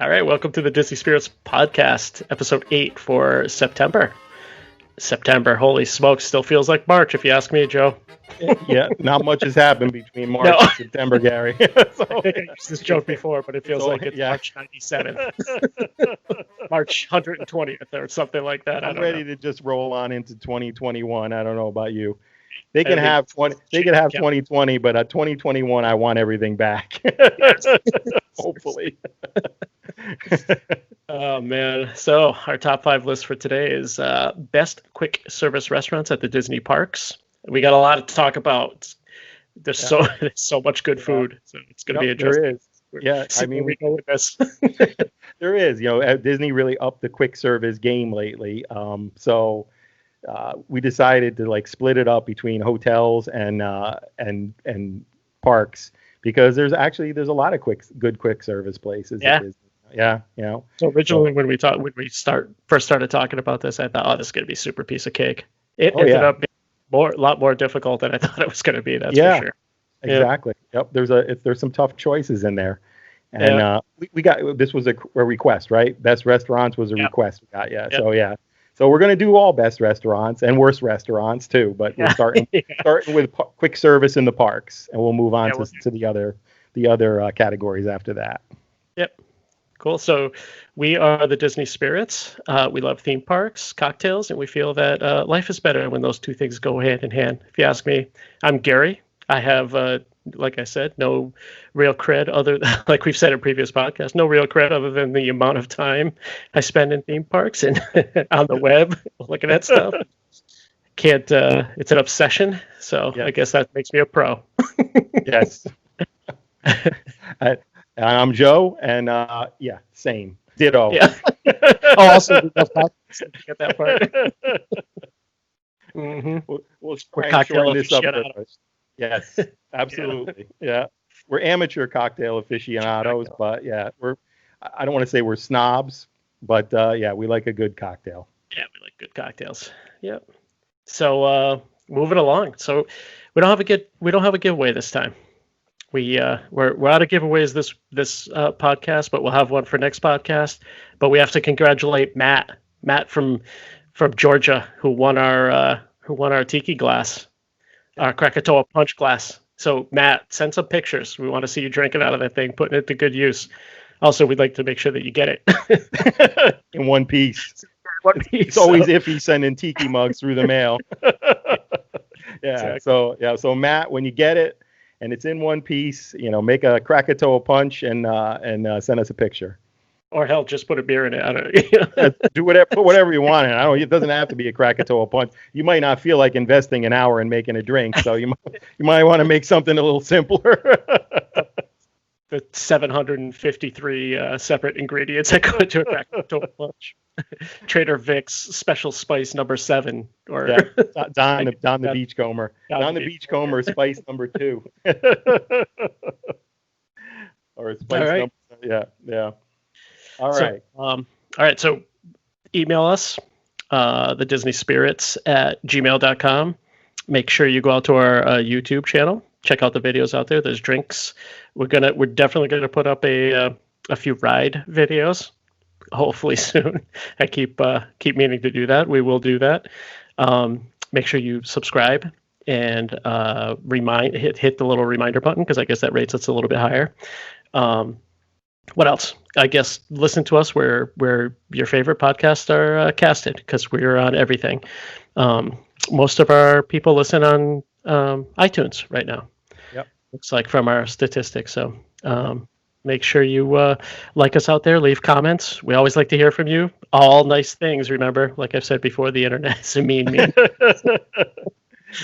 All right, welcome to the Disney Spirits podcast, episode 8 for September. Holy smokes, still feels like March if you ask me, Joe. Yeah, not much has happened between March and September, Gary. So, I think I used this joke before, but it feels like it's March 97. March 120th or something like that. I'm ready to just roll on into 2021. I don't know about you. They can have 2020, but 2021, I want everything back. Hopefully. Oh, man. So our top 5 list for today is best quick service restaurants at the Disney parks. We got a lot to talk about. There's so much good food. So it's going to be interesting. There is. I mean, we go with this. There is. Disney really upped the quick service game lately. So we decided to split it up between hotels and parks because there's a lot of good quick service places. Yeah. So originally when we first started talking about this, I thought, this is going to be a super piece of cake. It ended up being a lot more difficult than I thought it was going to be. That's for sure. Exactly. Yep. There's some tough choices in there, and we got this was a request, right? Best restaurants was a request we got. So we're going to do all best restaurants and worst restaurants too, but we're starting with quick service in the parks, and we'll move on to the other categories after that. Yep. Cool. So we are the Disney Spirits. We love theme parks, cocktails, and we feel that life is better when those two things go hand in hand. If you ask me, I'm Gary. I have, like I said, no real cred like we've said in previous podcasts, no real cred other than the amount of time I spend in theme parks and on the web looking at stuff. It's an obsession. So I guess that makes me a pro. Yes. I'm Joe, and same. Ditto. Yeah. Also, get that part. Mm-hmm. We'll shorten this up. Yes, absolutely. Yeah. We're amateur cocktail aficionados, but I don't want to say we're snobs, but we like a good cocktail. Yeah, we like good cocktails. Yep. So moving along. So we don't have a giveaway this time. We're out of giveaways this podcast, but we'll have one for next podcast. But we have to congratulate Matt from Georgia, who won our tiki glass, our Krakatoa punch glass. So Matt, send some pictures. We want to see you drinking out of that thing, putting it to good use. Also, we'd like to make sure that you get it in one piece. It's always iffy sending tiki mugs through the mail. Exactly. So Matt, when you get it, and it's in one piece, make a Krakatoa punch and send us a picture. Or hell, just put a beer in it. I don't Do whatever, put whatever you want in it. It doesn't have to be a Krakatoa punch. You might not feel like investing an hour in making a drink, so you might want to make something a little simpler. The 753 separate ingredients that go into a Krakatoa punch. Trader Vic's special spice number 7, or Don the Beachcomber. Don the Beachcomber spice number 2. Or spice number All right. So email us, the Disney Spirits at gmail.com. Make sure you go out to our YouTube channel. Check out the videos out there. There's drinks. We're definitely gonna put up a few ride videos. Hopefully soon. I keep meaning to do that. We will do that. Make sure you subscribe and hit the little reminder button, because I guess that rates us a little bit higher. What else? I guess listen to us where your favorite podcasts are casted, because we're on everything. Most of our people listen on iTunes right now. Yep. Looks like from our statistics. So make sure you like us out there. Leave comments. We always like to hear from you. All nice things. Remember, like I've said before, the internet is a mean.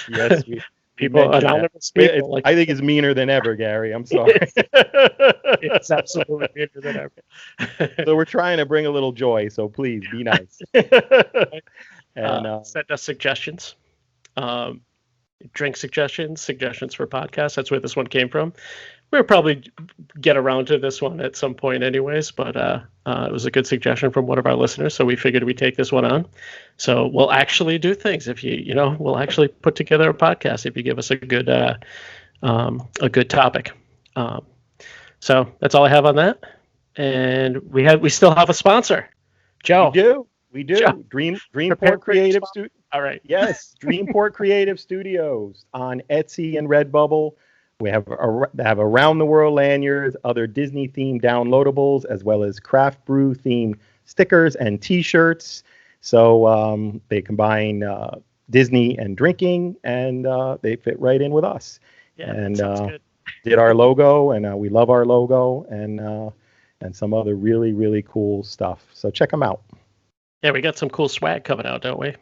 Yes, anonymous people. I think it's meaner than ever, Gary. I'm sorry. It's absolutely meaner than ever. So we're trying to bring a little joy. So please be nice. And send us suggestions. Drink suggestions for podcasts. That's where this one came from. We'll probably get around to this one at some point anyways, but it was a good suggestion from one of our listeners, so we figured we'd take this one on. So we'll actually do things if we'll actually put together a podcast if you give us a good topic. So that's all I have on that. And we still have a sponsor, Joe. We do. Joe. Dreamport Creative Studios. All right. Yes, Dreamport Creative Studios on Etsy and Redbubble. We have around the world lanyards, other Disney themed downloadables, as well as craft brew themed stickers and T-shirts. So they combine Disney and drinking, and they fit right in with us. Yeah, and sounds good. Did our logo, and we love our logo, and some other really, really cool stuff. So check them out. Yeah, we got some cool swag coming out, don't we?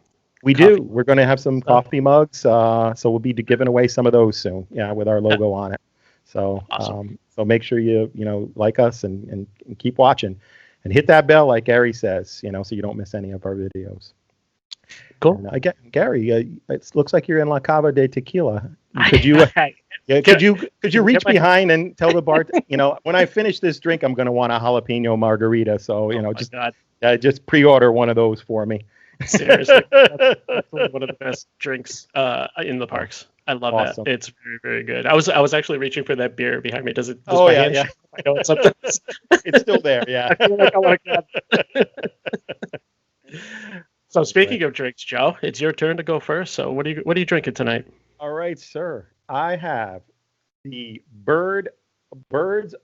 We do. We're going to have some coffee mugs, so we'll be giving away some of those soon. Yeah, with our logo on it. So, awesome. So make sure you like us and keep watching, and hit that bell like Gary says, so you don't miss any of our videos. Cool. And, Gary, it looks like you're in La Cava de Tequila. Could you? Could you reach behind and tell the bar? When I finish this drink, I'm going to want a jalapeno margarita. So just pre-order one of those for me. Seriously, that's one of the best drinks in the parks. I love awesome. that. It's very, very good. I was actually reaching for that beer behind me. Does oh my yeah, hand yeah. I know it's sometimes. It's still there. Yeah. I feel like I want to grab it. So speaking of drinks, Joe, it's your turn to go first. So what are you drinking tonight? All right, sir. I have the Birds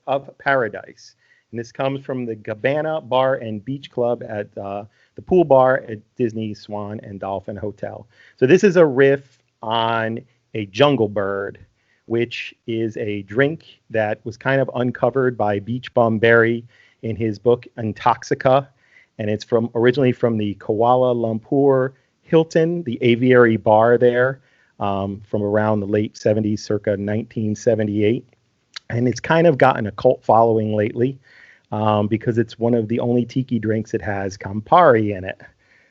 of Paradise. And this comes from the Cabana Bar and Beach Club at the pool bar at Disney Swan and Dolphin Hotel. So this is a riff on a jungle bird, which is a drink that was kind of uncovered by Beachbum Berry in his book Intoxica. And it's originally from the Kuala Lumpur Hilton, the Aviary Bar there, from around the late 70s, circa 1978. And it's kind of gotten a cult following lately. Because it's one of the only tiki drinks that has Campari in it.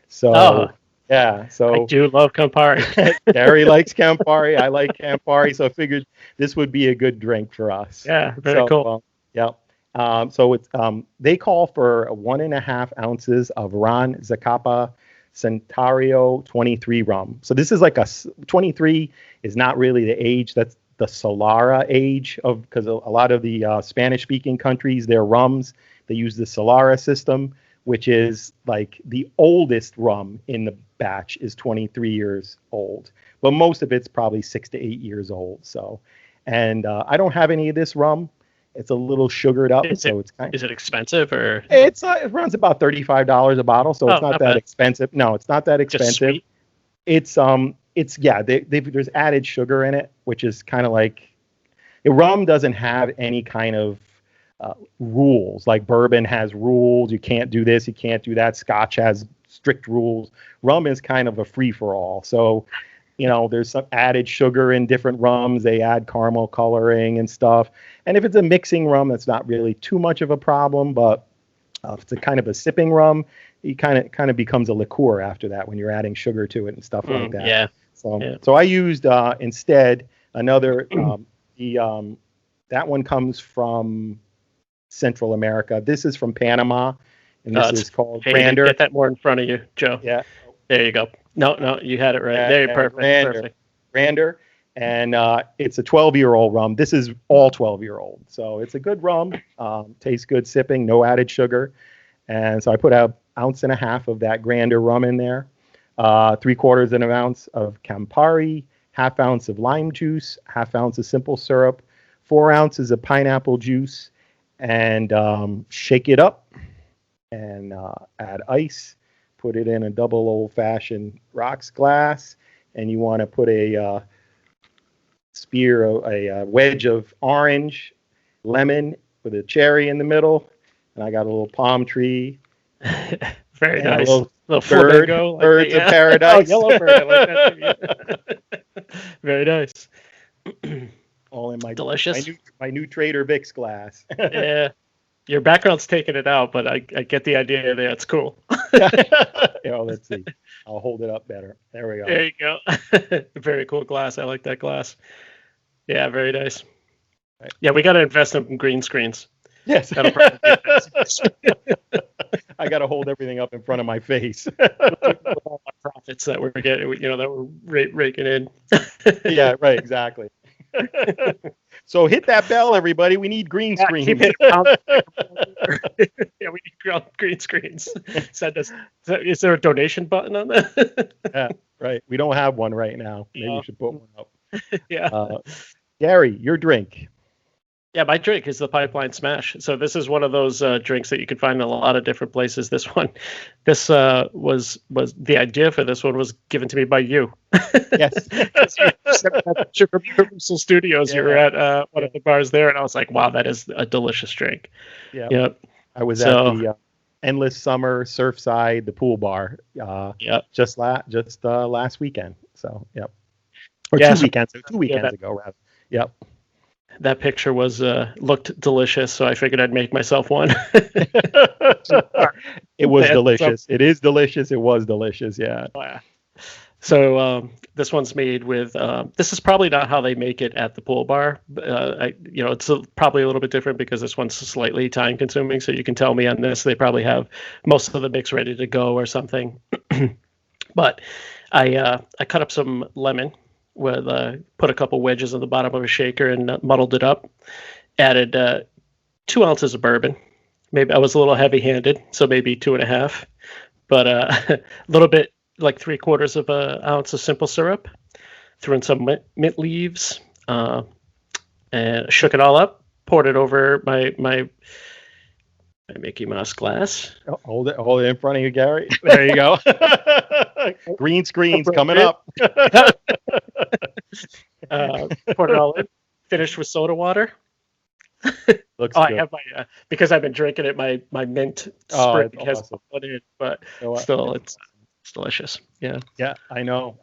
So, yeah. So I do love Campari. Gary likes Campari. I like Campari. So I figured this would be a good drink for us. Yeah, very cool. Yeah. So it's they call for 1.5 ounces of Zacapa Centanario 23 rum. So this is like 23 is not really the age. That's the Solara age because a lot of the Spanish-speaking countries, their rums, they use the Solara system, which is like the oldest rum in the batch is 23 years old, but most of it's probably 6 to 8 years old. So, and I don't have any of this rum. It's a little sugared up, is it expensive or? It runs about $35 a bottle, so it's not that expensive. No, it's not that expensive. Just sweet? There's added sugar in it, which is kind of like rum doesn't have any kind of rules. Like bourbon has rules. You can't do this, you can't do that. Scotch has strict rules. Rum is kind of a free for all. So, there's some added sugar in different rums. They add caramel coloring and stuff. And if it's a mixing rum, that's not really too much of a problem. But if it's a kind of a sipping rum, it kind of becomes a liqueur after that when you're adding sugar to it and stuff like that. Yeah. So I used instead another. That one comes from Central America. This is from Panama, and this is called Grander. Get that more in front of you, Joe. Yeah. There you go. No, you had it right. There, perfect. Grander, and it's a 12-year-old rum. This is all 12-year-old, so it's a good rum. Tastes good sipping, no added sugar, and so I put 1.5 ounces of that Grander rum in there. 3/4 of an ounce of Campari, 1/2 ounce of lime juice, 1/2 ounce of simple syrup, 4 ounces of pineapple juice, and shake it up and add ice. Put it in a double old-fashioned rocks glass, and you want to put a wedge of orange, lemon with a cherry in the middle, and I got a little palm tree. Very nice. A little flamingo, birds of paradise. Yellow bird. I like that. Very nice. All in my delicious. My new Trader Vic's glass. Yeah. Your background's taking it out, but I get the idea there. It's cool. Let's see. I'll hold it up better. There we go. There you go. Very cool glass. I like that glass. Yeah, very nice. Right. Yeah, we got to invest in green screens. Yes. I got to hold everything up in front of my face. All my profits that we're getting, that we're raking in. Yeah, right. Exactly. So hit that bell, everybody. We need green screens. Keep hitting yeah, we need green screens. Send us. Is there a donation button on that? Yeah, right. We don't have one right now. Maybe we should put one up. Yeah. Gary, your drink. Yeah, my drink is the Pipeline Smash. So this is one of those drinks that you can find in a lot of different places. This was the idea for this one was given to me by you. Yes. Universal Studios. You were at one of the bars there, and I was like, "Wow, that is a delicious drink." Yeah. Yep. I was at the Endless Summer Surfside, the pool bar. Just last weekend. So yep. Or 2 weekends. 2 weekends ago, rather. Yep. That picture looked delicious, so I figured I'd make myself one. It was delicious. It is delicious. It was delicious. Yeah. So this one's made with. This is probably not how they make it at the pool bar. It's probably a little bit different because this one's slightly time consuming. So you can tell me on this. They probably have most of the mix ready to go or something. But I cut up some lemon. With put a couple wedges on the bottom of a shaker and muddled it up. Added 2 ounces of bourbon. Maybe I was a little heavy-handed, so maybe 2.5. But a little bit, like 3/4 of an ounce of simple syrup. Threw in some mint leaves, and shook it all up. Poured it over my Mickey Mouse glass. Hold it in front of you, Gary. There you go. Green screens coming up. Poured it all in. Finished with soda water. Looks good. I have my because I've been drinking it. My mint sprig has put in, but still, it's delicious. Yeah. Yeah, I know.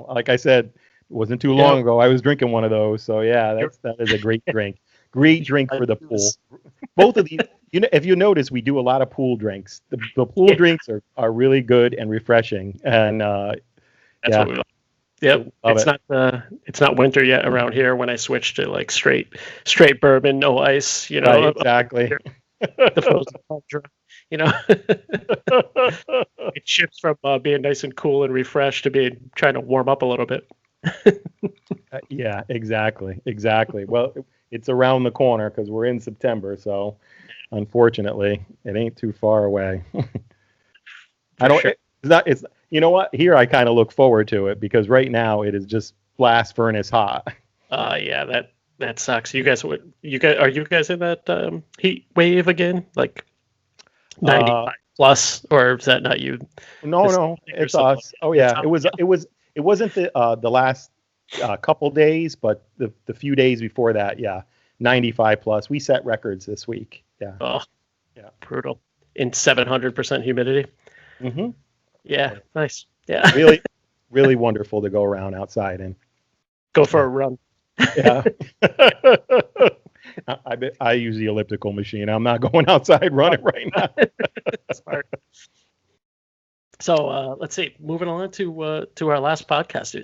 Like I said, it wasn't too long ago. I was drinking one of those. So yeah, that is a great drink. Great drink for the pool. Both of these, if you notice, we do a lot of pool drinks. The pool drinks are really good and refreshing, and that's what we like. Yep, it's not winter yet around here. When I switched to like straight bourbon, no ice, Right, exactly. The frozen tundra, it shifts from being nice and cool and refreshed to trying to warm up a little bit. Yeah, exactly. Well, it's around the corner because we're in September, so unfortunately, it ain't too far away. It's you know what? Here I kind of look forward to it because right now it is just blast furnace hot. Yeah, that sucks. Are you guys in that heat wave again? Like 95 plus, or is that not you? No, it's us. Oh yeah, it wasn't the last couple days, but the few days before that, yeah, 95 plus. We set records this week. Yeah. Oh, yeah, brutal. In 700% humidity. Mm-hmm. Yeah, nice. Yeah. Really, really wonderful to go around outside and go for a run. Yeah. I use the elliptical machine. I'm not going outside running right now. Smart. So let's see. Moving on to our last podcast.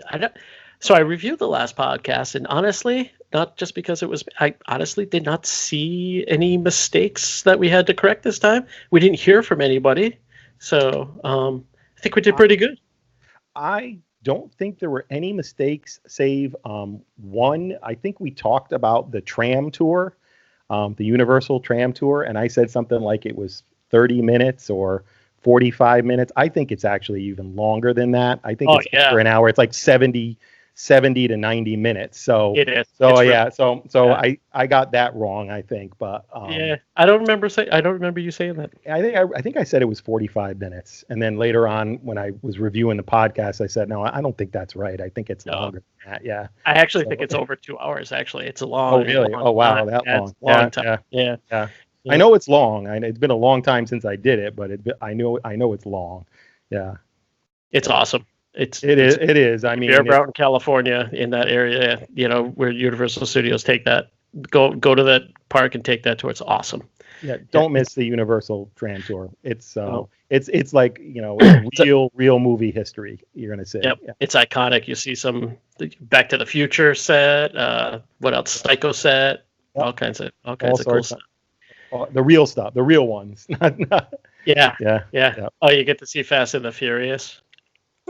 So I reviewed the last podcast, and honestly, not just because I honestly did not see any mistakes that we had to correct this time. We didn't hear from anybody, so I think we did pretty good. I don't think there were any mistakes, save one. I think we talked about the tram tour, the Universal tram tour, and I said something like it was 30 minutes or 45 minutes. I think it's actually even longer than that. I think it's over an hour. It's like 70 to 90 minutes. So it is. So yeah. So I got that wrong, I think. But I don't remember you saying that. I think I said it was 45 minutes, and then later on when I was reviewing the podcast, I said no, I don't think that's right. I think it's longer than that. Yeah. I actually think it's over 2 hours. Actually, it's a long. Oh really? Long oh wow, time. that long. Long time. Yeah. I know it's long. It's been a long time since I did it, but I know it's long. Yeah. It's awesome. It is. I mean, if you're out in California in that area, where Universal Studios take that, go to that park and take that tour. It's awesome. Yeah, don't miss the Universal tram tour. It's it's like real movie history. You're gonna see. Yep, it's iconic. You see some Back to the Future set. What else? Psycho set. Yep. All kinds of cool stuff. The real stuff, the real ones. Yeah. Oh, you get to see Fast and the Furious.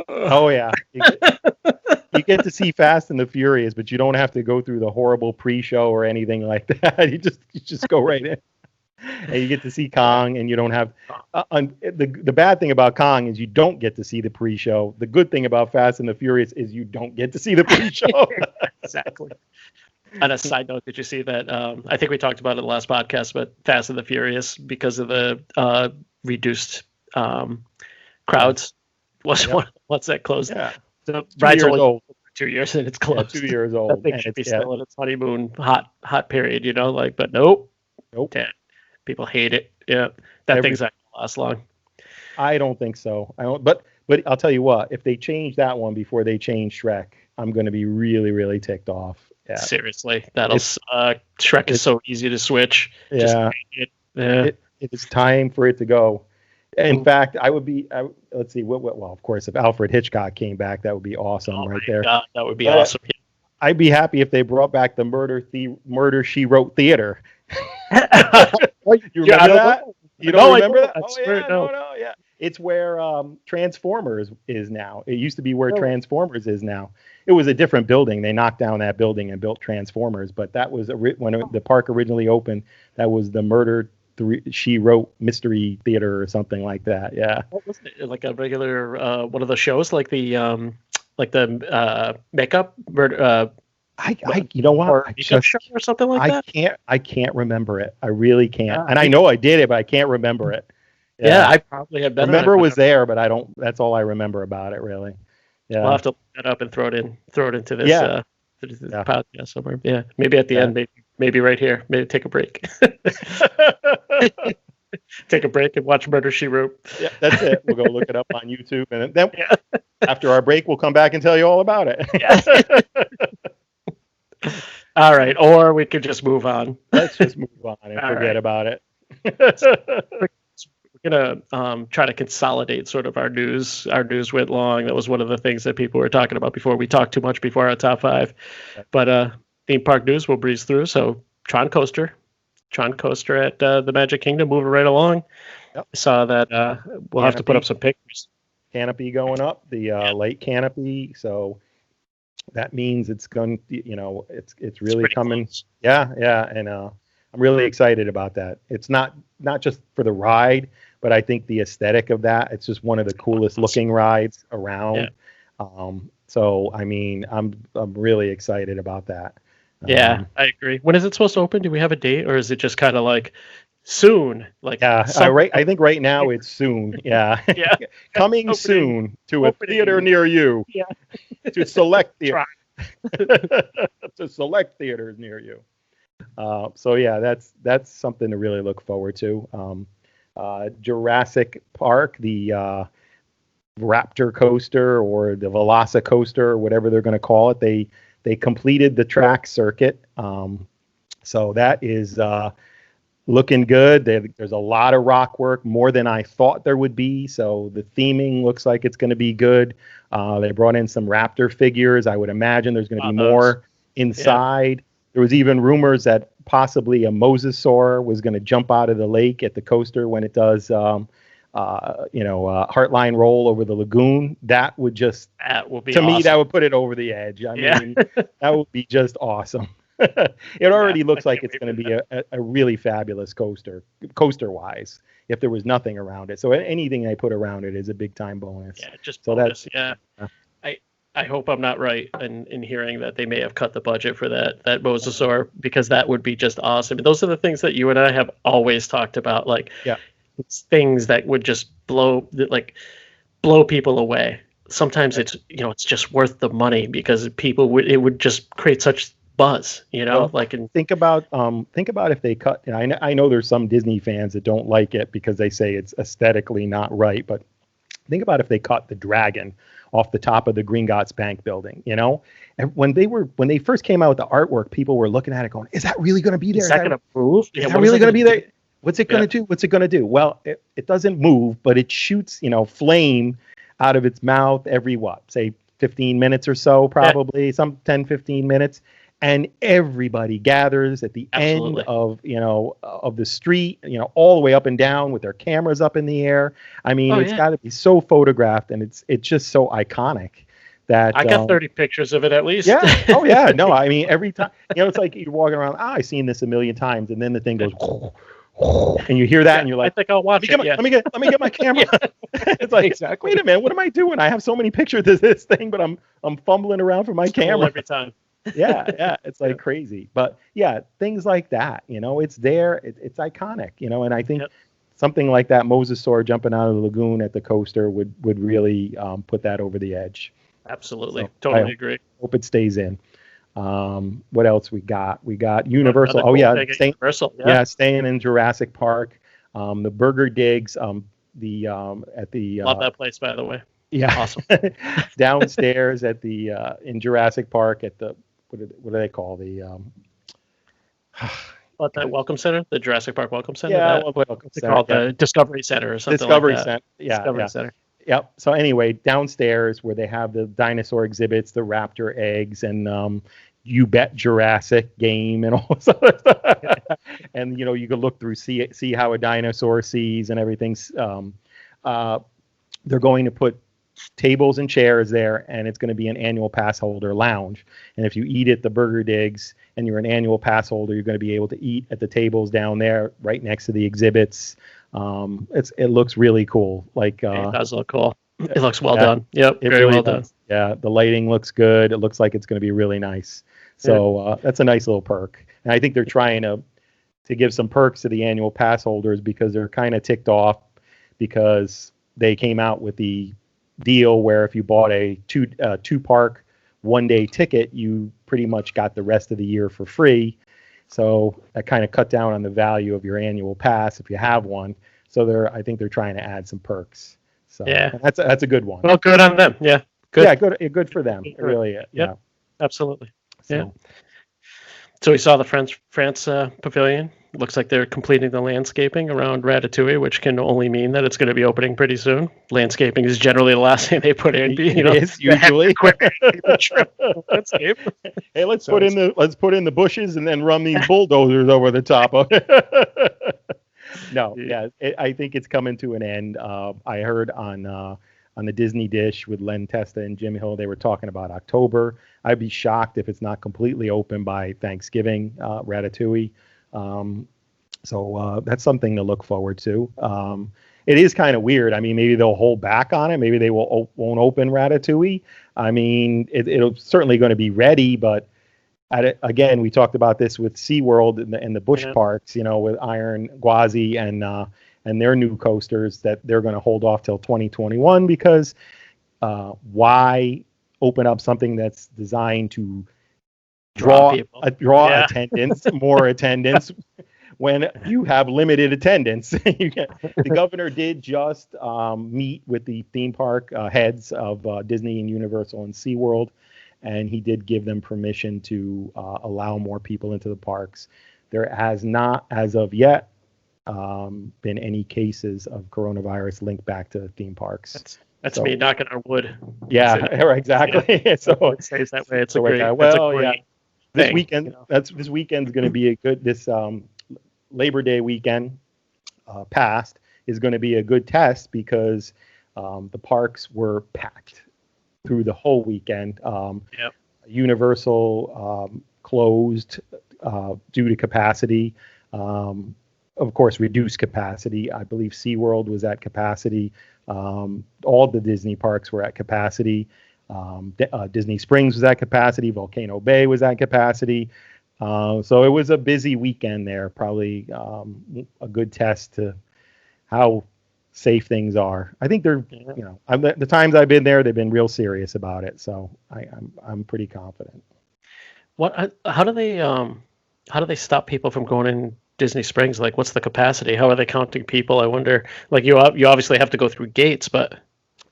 Oh yeah, you get to see Fast and the Furious, but you don't have to go through the horrible pre-show or anything like that. You just go right in, and you get to see Kong, and you don't have the bad thing about Kong is you don't get to see the pre-show. The good thing about Fast and the Furious is you don't get to see the pre-show. Exactly. On a side note, did you see that? I think we talked about it in the last podcast, but Fast and the Furious, because of the reduced crowds, once that closed. Yeah. So 2 years old. 2 years and it's closed. Yeah, 2 years old. I think it should be still in its honeymoon hot period, but nope. Damn. People hate it. Yeah. That thing's not gonna last long. I don't think so. But I'll tell you what, if they change that one before they change Shrek, I'm going to be really, really ticked off. Yeah. Seriously. Shrek is so easy to switch. Yeah. It is time for it to go. In fact, I would be. Let's see. Well, of course, if Alfred Hitchcock came back, that would be awesome, right there. God, that would be awesome. I'd be happy if they brought back the Murder She Wrote theater. You remember that? You don't remember that? Oh yeah, no, yeah. It's where Transformers is now. It used to be where Transformers is now. It was a different building. They knocked down that building and built Transformers, but that was when the park originally opened. That was the Murder She Wrote Mystery Theater or something like that. Yeah. What was it? Like a regular one of the shows, like the makeup you know what? Or show or something like that. I can't remember it. I really can't. And I know I did it, but I can't remember it. Yeah, I probably have been. Remember it was there, but I don't. That's all I remember about it, really. Yeah. We'll have to look that up and throw it into this. This podcast somewhere. Yeah, maybe at the end. Maybe right here. Maybe take a break. Take a break and watch Murder, She Wrote. Yeah, that's it. We'll go look it up on YouTube, and then after our break, we'll come back and tell you all about it. All right, or we could just move on. Let's just move on and forget about it. We're gonna try to consolidate sort of our news. Our news went long. That was one of the things that people were talking about before. We talked too much before our top five, but theme park news we'll breeze through. So Tron coaster at the Magic Kingdom, moving right along. Yep. I saw that we'll have to put up some pictures. Canopy going up, the light canopy. So that means it's going. It's really coming. Close. Yeah, and I'm really excited about that. It's not just for the ride, but I think the aesthetic of that. It's just one of the coolest looking rides around. Yeah. So I mean, I'm really excited about that. Yeah, I agree. When is it supposed to open? Do we have a date, or is it just kind of like soon? Like I think right now it's soon. Yeah, coming soon to a theater near you. Yeah, to select theater. To select theaters near you. So yeah, that's something to really look forward to. Jurassic Park, the Raptor coaster or the Velocicoaster or whatever they're going to call it. They completed the track circuit. So that is looking good. There's a lot of rock work, more than I thought there would be. So the theming looks like it's going to be good. They brought in some raptor figures. I would imagine there's going to be more inside. Yeah. There was even rumors that possibly a mosasaur was going to jump out of the lake at the coaster when it does Heartline roll over the lagoon. That would be awesome. Me, that would put it over the edge. I mean, that would be just awesome. It already looks like it's going to be a really fabulous coaster wise, if there was nothing around it. So anything I put around it is a big time bonus. Yeah, just bonus. I hope I'm not right in hearing that they may have cut the budget for that mosasaur, because that would be just awesome. And those are the things that you and I have always talked about. Like, it's things that would just blow people away. Sometimes it's just worth the money because it would just create such buzz, and think about if they cut, and I know there's some Disney fans that don't like it because they say it's aesthetically not right, but think about if they cut the dragon off the top of the Gringotts Bank building, and when they first came out with the artwork, people were looking at it going, is that really going to be there? Is that going to move? Is that really going to be there? What's it going to do? What's it going to do? Well, it doesn't move, but it shoots, flame out of its mouth every, say 15 minutes or so, probably some 10, 15 minutes. and everybody gathers at the Absolutely. end of of the street, all the way up and down with their cameras up in the air. I mean, it's got to be so photographed, and it's just so iconic that I got 30 pictures of it at least. Yeah. Oh yeah. No, I mean, every time, it's like you're walking around. I've seen this a million times, and then the thing goes, and you hear that, and you're like, I think I'll watch it. Let me get my camera. It's like, exactly. Wait a minute, what am I doing? I have so many pictures of this thing, but I'm fumbling around for my camera every time. yeah, it's like crazy. But yeah, things like that, it's there. It's iconic, and I think something like that mosasaur jumping out of the lagoon at the coaster would really put that over the edge. Absolutely. So totally agree. Hope it stays in. What else we got? We got Universal. Cool Universal. Staying in Jurassic Park. The Burger Digs. Love that place, by the way. Yeah, awesome. Downstairs at the in Jurassic Park at the what do they call the that Welcome Center, the Jurassic Park Welcome Center. Yeah, Welcome Center. Called the Discovery Center or something. Discovery like that. Center. Yeah, Discovery Center. Yep. So anyway, downstairs where they have the dinosaur exhibits, the raptor eggs, and You Bet Jurassic game and all this other stuff. And you can look through, see how a dinosaur sees and everything. They're going to put tables and chairs there, and it's going to be an annual pass holder lounge. And if you eat at the Burger Digs and you're an annual pass holder, you're going to be able to eat at the tables down there right next to the exhibits. It looks really cool. Like it does look cool. It looks well done. Yep, it very really well does. done. Yeah, the lighting looks good. It looks like it's going to be really nice. So that's a nice little perk. And I think they're trying to give some perks to the annual pass holders because they're kind of ticked off because they came out with the deal where if you bought a two park 1 day ticket, you pretty much got the rest of the year for free. So that kind of cut down on the value of your annual pass if you have one. So I think they're trying to add some perks. So that's a good one. Well, good on them. Yeah. Good. Yeah, good for them. It really is. Yeah. Absolutely. Yeah. So we saw the France pavilion. Looks like they're completing the landscaping around Ratatouille, which can only mean that it's going to be opening pretty soon. Landscaping is generally the last thing they put in. It is usually. Landscape. Hey, let's put in the bushes and then run these bulldozers over the top of it. No, I think it's coming to an end. I heard on the Disney Dish with Len Testa and Jim Hill, they were talking about October. I'd be shocked if it's not completely open by Thanksgiving, Ratatouille. So that's something to look forward to. It is kind of weird. I mean, maybe they'll hold back on it. Maybe they won't open Ratatouille. I mean, it'll certainly going to be ready, but again, we talked about this with SeaWorld and the Busch parks, with Iron Gwazi and their new coasters that they're going to hold off till 2021 because why open up something that's designed to draw attendance, more attendance when you have limited attendance. The governor did just meet with the theme park heads of Disney and Universal and SeaWorld, and he did give them permission to allow more people into the parks. There has not, as of yet, been any cases of coronavirus linked back to theme parks. That's me knocking on wood. Yeah, exactly. So it stays that way. It's a great. This weekend, this weekend's going to be a good. This Labor Day weekend past is going to be a good test because the parks were packed through the whole weekend. Universal closed due to capacity. Of course, reduced capacity. I believe SeaWorld was at capacity. All the Disney parks were at capacity. Disney Springs was at capacity. Volcano Bay was at capacity. So it was a busy weekend there. Probably a good test to how safe things are. I think they're, the times I've been there, they've been real serious about it. So I'm pretty confident. How do they stop people from going in Disney Springs? Like, what's the capacity? How are they counting people? I wonder. Like, you obviously have to go through gates, but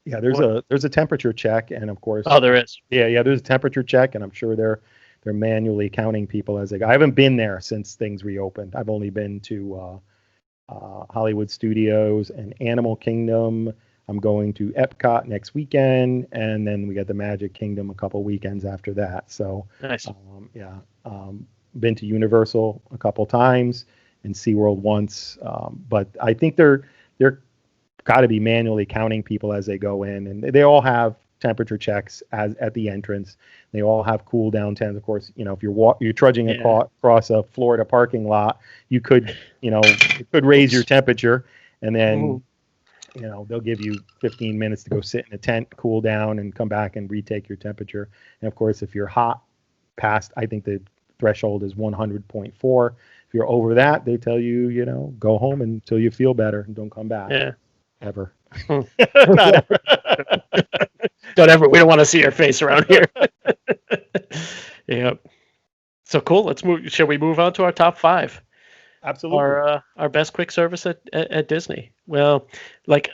there's a temperature check, and of course, there is. There's a temperature check, and I'm sure they're manually counting people as they go. I haven't been there since things reopened. I've only been to Hollywood Studios and Animal Kingdom. I'm going to Epcot next weekend, and then we got the Magic Kingdom a couple weekends after that. So nice. Been to Universal a couple times and SeaWorld once, but I think they're got to be manually counting people as they go in, and they all have temperature checks at the entrance. They all have cool down tents. Of course, if you're trudging across a Florida parking lot, you could raise your temperature, and then they'll give you 15 minutes to go sit in a tent, cool down, and come back and retake your temperature. And of course, if you're hot past, I think the threshold is 100.4. If you're over that, they tell you, go home until you feel better and don't come back. Yeah. Ever. Not ever. Don't ever. We don't want to see your face around here. Yep. So cool. Let's move. Shall we move on to our top 5? Absolutely. Our best quick service at Disney. Well,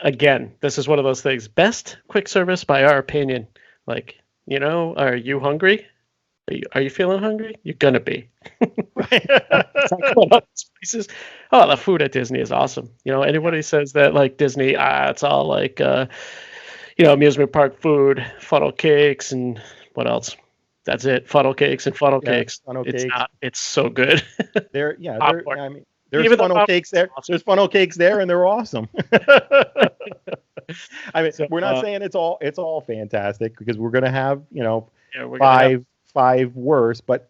again, this is one of those things. Best quick service by our opinion. Are you hungry? Are you feeling hungry? You're gonna be. Places. Oh, the food at Disney is awesome. Anybody says that Disney, it's all amusement park food, funnel cakes, and what else? That's it. Funnel cakes and funnel cakes. It's not. It's so good. There's funnel cakes there. Awesome. There's funnel cakes there, and they're awesome. We're not saying it's all fantastic, because we're gonna have five worst, but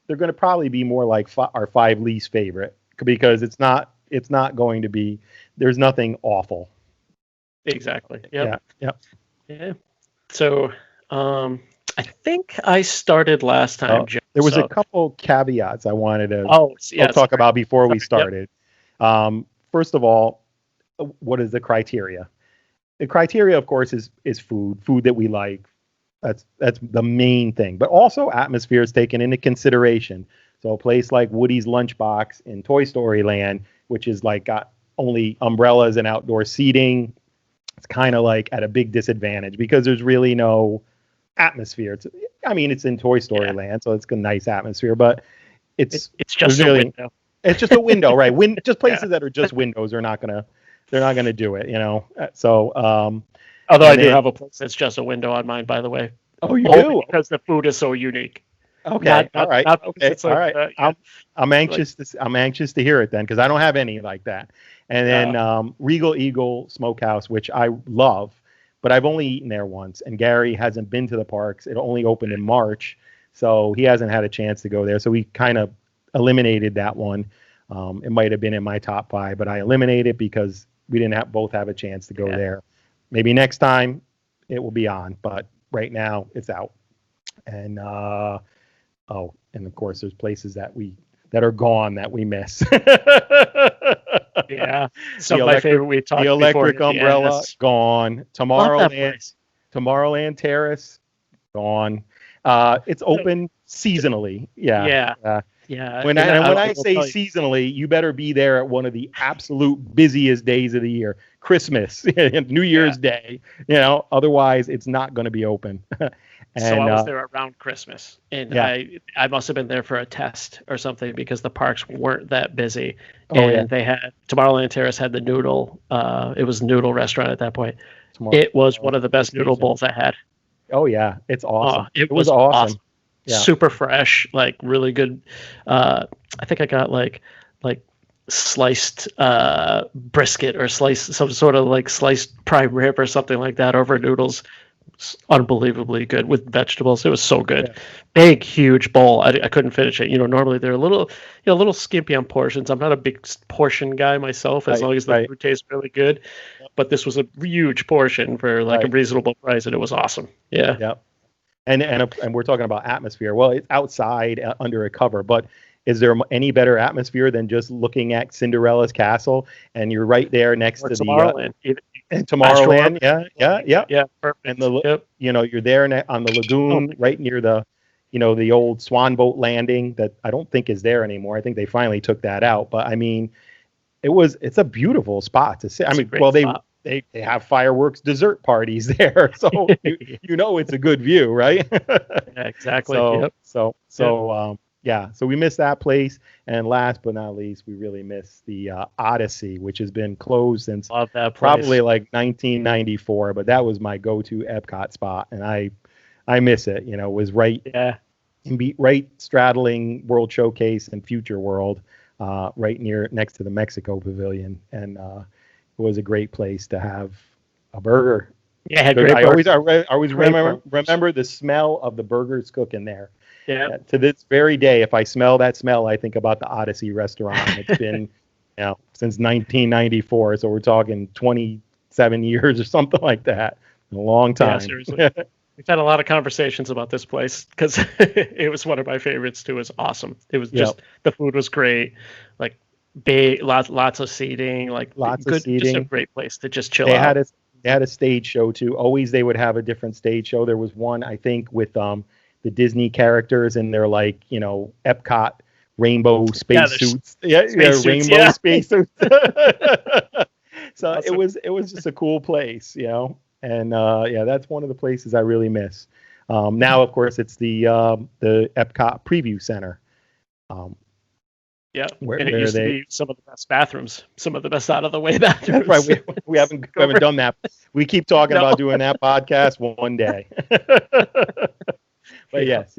they're going to probably be more like our 5 least favorite, because it's not going to be. There's nothing awful. Exactly. Yep. Yeah. So, I think I started last time. There was a couple caveats I wanted to talk about before we started. Yep. First of all, what is the criteria? The criteria, of course, is food that we like. That's the main thing, but also atmosphere is taken into consideration. So a place like Woody's Lunchbox in Toy Story Land, which is got only umbrellas and outdoor seating, it's kind of at a big disadvantage, because there's really no atmosphere. It's in Toy Story Land, so it's a nice atmosphere, but it's just a window. It's just a window, right? Just places that are just windows they're not gonna do it, So. Although I do have a place that's just a window on mine, by the way. Oh, you do? Because the food is so unique. Okay. All right. I'm anxious to hear it then, because I don't have any like that. And then Regal Eagle Smokehouse, which I love, but I've only eaten there once. And Gary hasn't been to the parks. It only opened in March, so he hasn't had a chance to go there. So we kind of eliminated that one. It might have been in my top 5, but I eliminated it because we didn't both have a chance to go there. Maybe next time it will be on, but right now it's out. And and of course there's places that are gone that we miss. Yeah, my favorite we talked the electric before, umbrella gone. Tomorrowland Terrace gone. It's open seasonally. Yeah. When I say seasonally, you better be there at one of the absolute busiest days of the year, Christmas, New Year's Day. Otherwise it's not going to be open. So I was there around Christmas, and I must have been there for a test or something, because the parks weren't that busy, they had Tomorrowland Terrace had the noodle. It was a noodle restaurant at that point. It was one of the best noodle bowls I had. Oh yeah, it's awesome. It was awesome. Yeah. Super fresh, really good. I think I got like sliced brisket, or some sort of sliced prime rib or something like that over noodles. It's unbelievably good with vegetables. It was so good. Yeah. Big, huge bowl. I couldn't finish it. Normally they're a little skimpy on portions. I'm not a big portion guy myself, as long as the food tastes really good. Yep. But this was a huge portion for a reasonable price, and it was awesome. Yeah. Yep. And we're talking about atmosphere. Well, it's outside under a cover, but is there any better atmosphere than just looking at Cinderella's castle, and you're right there next to Tomorrowland? Tomorrowland, yeah, perfect. And you're there on the lagoon, right near the old Swan boat landing that I don't think is there anymore. I think they finally took that out. But it's a beautiful spot to sit. They have fireworks dessert parties there, so it's a good view, right? Yeah, exactly. Yeah, so we missed that place, and last but not least, we really miss the Odyssey, which has been closed since Love that place. probably like 1994. But that was my go-to Epcot spot, and I miss it. You know, it was right right straddling World Showcase and Future World, right next to the Mexico Pavilion, and it was a great place to have a burger. Yeah, I always remember the smell of the burgers cooking there. Yeah. To this very day, if I smell that smell, I think about the Odyssey restaurant. It's been, since 1994, so we're talking 27 years or something like that. A long time. Yeah, seriously. We've had a lot of conversations about this place because it was one of my favorites too. It was awesome. It was just the food was great, like big, lots of seating, like lots good, of seating. just a great place to just chill out. They had a stage show too. Always they would have a different stage show. There was one, I think, with the Disney characters in their Epcot rainbow space suits. Rainbow space suits. So awesome. it was just a cool place, And that's one of the places I really miss. Now, of course, it's the Epcot Preview Center. Where it used to be some of the best bathrooms, some of the best out of the way bathrooms. That's right. We haven't done that. We keep talking about doing that podcast one day. But yes.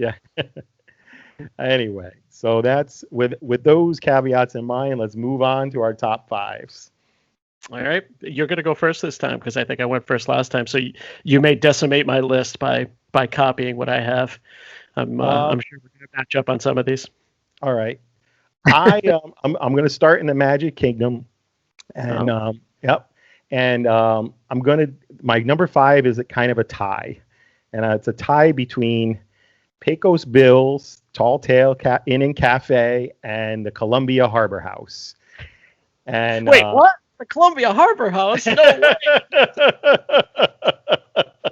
Anyway, so that's with those caveats in mind. Let's move on to our top fives. All right, you're going to go first this time because I think I went first last time. So you may decimate my list by copying what I have. I'm sure we're going to match up on some of these. All right. I'm going to start in the Magic Kingdom, and my number 5 is kind of a tie, and it's a tie between Pecos Bill's Tall Tale Inn and Cafe and the Columbia Harbor House. And wait, what? The Columbia Harbor House? No way.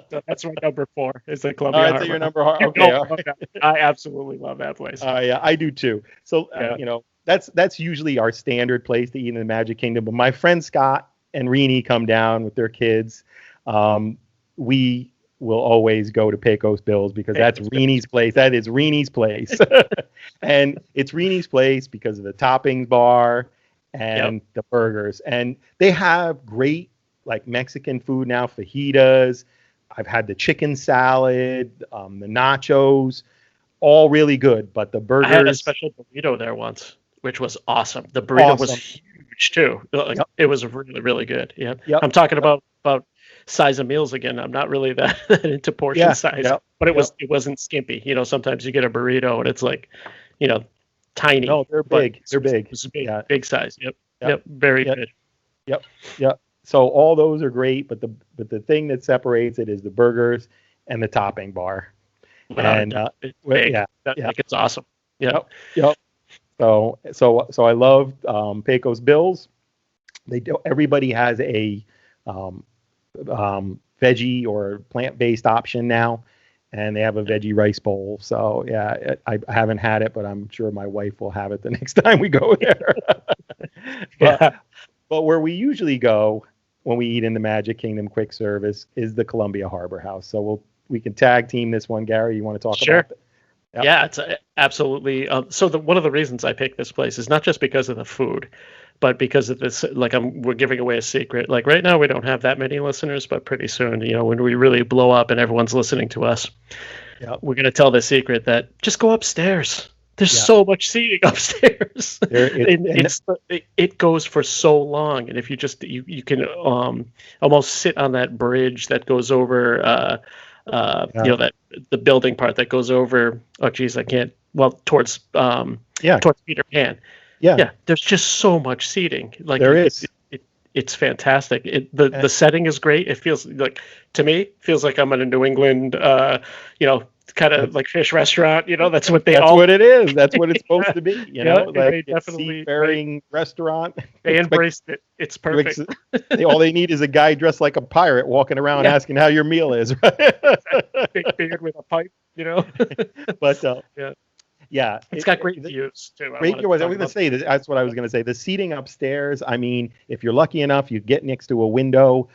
So that's my number 4. Is the Columbia Harbor. So your number. Okay. I absolutely love that place. Yeah, I do too. So that's usually our standard place to eat in the Magic Kingdom. But my friend Scott and Renee come down with their kids. We will always go to Pecos Bill's because that's Renee's place. That is Renee's place, and it's Renee's place because of the toppings bar and the burgers. And they have great Mexican food now, fajitas. I've had the chicken salad, the nachos, all really good. But the burgers. I had a special burrito there once, which was awesome. The burrito was huge too. It was really, really good. Yep. I'm talking about size of meals again. I'm not really that into portion size, but it wasn't skimpy. Sometimes you get a burrito and it's tiny. No, they're big. They're big. It's big, big size. Yep. Very good. Yep. So all those are great, but the thing that separates it is the burgers and the topping bar. And it's awesome. Yep. So I love Pecos Bill's. Everybody has a veggie or plant-based option now, and they have a veggie rice bowl. So I haven't had it, but I'm sure my wife will have it the next time we go there. But where we usually go when we eat in the Magic Kingdom quick service is the Columbia Harbor House. So we can tag team this one. Gary, you want to talk about it? Yep. Yeah, it's absolutely. So one of the reasons I picked this place is not just because of the food, but because of this. We're giving away a secret. Right now, we don't have that many listeners, but pretty soon, when we really blow up and everyone's listening to us, we're going to tell the secret that just go upstairs. There's so much seating upstairs. It goes for so long, and if you just you can almost sit on that bridge that goes over. That the building part that goes over. Oh, geez, I can't. Well, towards towards Peter Pan. Yeah. There's just so much seating. There is. It's fantastic. The setting is great. It feels feels like I'm in a New England, kind of like fish restaurant. That's what That's what it is. That's what it's supposed to be. Definitely seafaring restaurant. They embraced it. It's perfect. All they need is a guy dressed like a pirate walking around asking how your meal is. Right? Big beard with a pipe. But Yeah, it's got great views too. I was going to say that's what I was going to say. The seating upstairs. I mean, if you're lucky enough, you get next to a window.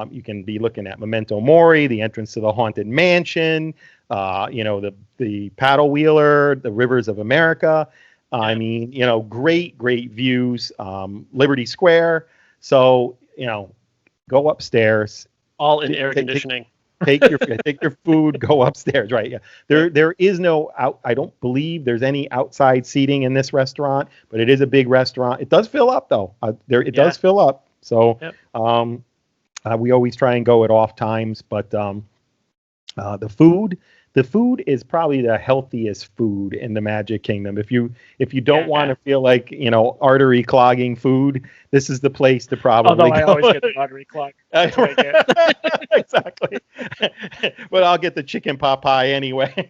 You can be looking at Memento Mori, the entrance to the Haunted Mansion. The paddle wheeler, the Rivers of America. I mean, great views. Liberty Square. So go upstairs. All in air conditioning. Take your food, go upstairs. Right. Yeah. There is no I don't believe there's any outside seating in this restaurant, but it is a big restaurant. It does fill up though. It does fill up. So, we always try and go at off times, but, the food is probably the healthiest food in the Magic Kingdom. If you don't want to feel like, artery clogging food, this is the place to probably go. I always get the artery clog. That's what I get. Exactly. But I'll get the chicken pot pie anyway.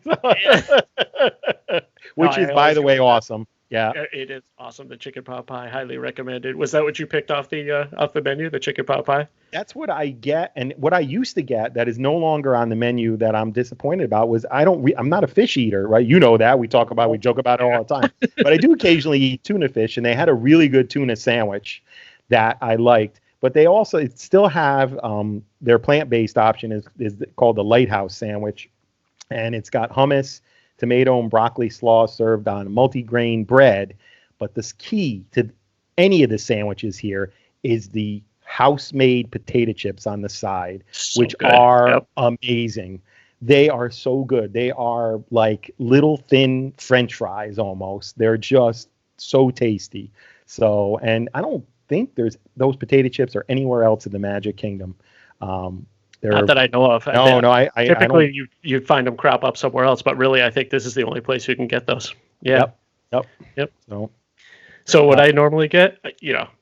Which is, by the way, awesome. Yeah, it is awesome. The chicken pot pie, highly recommended. Was that what you picked off the menu? The chicken pot pie? That's what I get, and what I used to get that is no longer on the menu that I'm disappointed about was I'm not a fish eater, right? You know that we joke about it all the time. But I do occasionally eat tuna fish, and they had a really good tuna sandwich that I liked. But they also still have their plant-based option is called the Lighthouse sandwich, and it's got hummus, tomato and broccoli slaw served on multi-grain bread. But the key to any of the sandwiches here is the house-made potato chips on the side, which are amazing. They are so good. They are like little thin French fries almost. They're just so tasty. So, and I don't think those potato chips are anywhere else in the Magic Kingdom. Not that I know of. No. Typically, you'd find them crop up somewhere else, but really, I think this is the only place you can get those. Yeah. Yep. So what I normally get,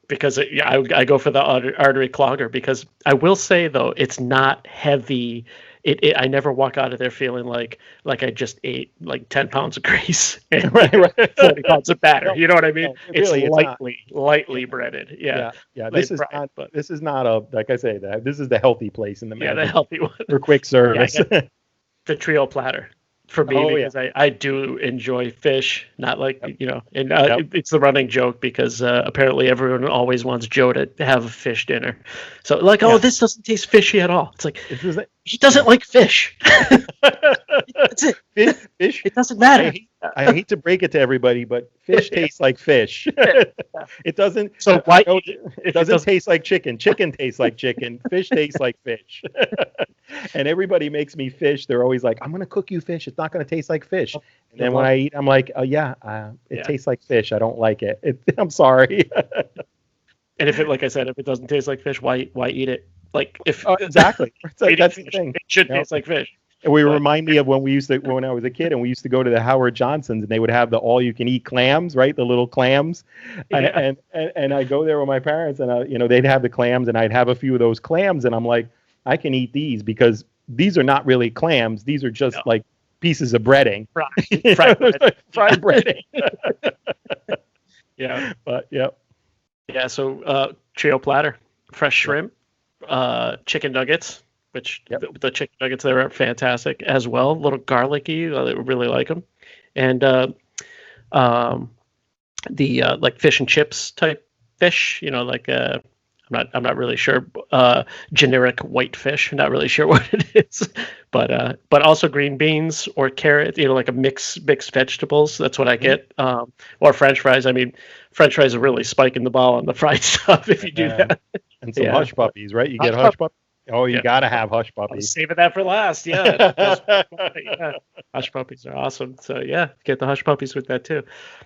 because I go for the artery clogger, because I will say though, it's not heavy. I never walk out of there feeling like I just ate like 10 pounds of grease and 40 pounds of batter. You know what I mean? It's lightly breaded. Yeah. This is not like I say, this is the healthy place in the Magic. The healthy one for quick service. The trio platter for me because I do enjoy fish, not like it's the running joke because apparently everyone always wants Joe to have a fish dinner. So this doesn't taste fishy at all. It's like he doesn't like fish. That's it. Fish. It doesn't matter. I hate to break it to everybody, but fish tastes like fish. It doesn't. So why? It doesn't taste like chicken. Chicken tastes like chicken. Fish tastes like fish. And everybody makes me fish. They're always like, "I'm going to cook you fish. It's not going to taste like fish." And then when I eat, I'm like, "Oh yeah, it tastes like fish. I don't like it. I'm sorry." And like I said, if it doesn't taste like fish, why eat it? Like if exactly, that's the thing. It should taste like fish. And remind me of when I was a kid and we used to go to the Howard Johnson's and they would have the all-you-can-eat clams, right? The little clams. Yeah. And I go there with my parents and they'd have the clams and I'd have a few of those clams and I'm like, I can eat these because these are not really clams. These are just like pieces of breading. Fried breading. Yeah. But yeah. Yeah. So trio platter, fresh shrimp, chicken nuggets. Which the chicken nuggets there are fantastic as well. A little garlicky, I really like them, and the like fish and chips type fish. I'm not really sure. Generic white fish, not really sure what it is, but also green beans or carrot. Like a mixed vegetables. That's what I get. Or French fries. I mean, French fries are really spiking the ball on the fried stuff if you do that. And some hush puppies, right? You get hush puppies. Oh, you got to have hush puppies. I was saving that for last. Yeah. Hush puppies are awesome. So get the hush puppies with that too.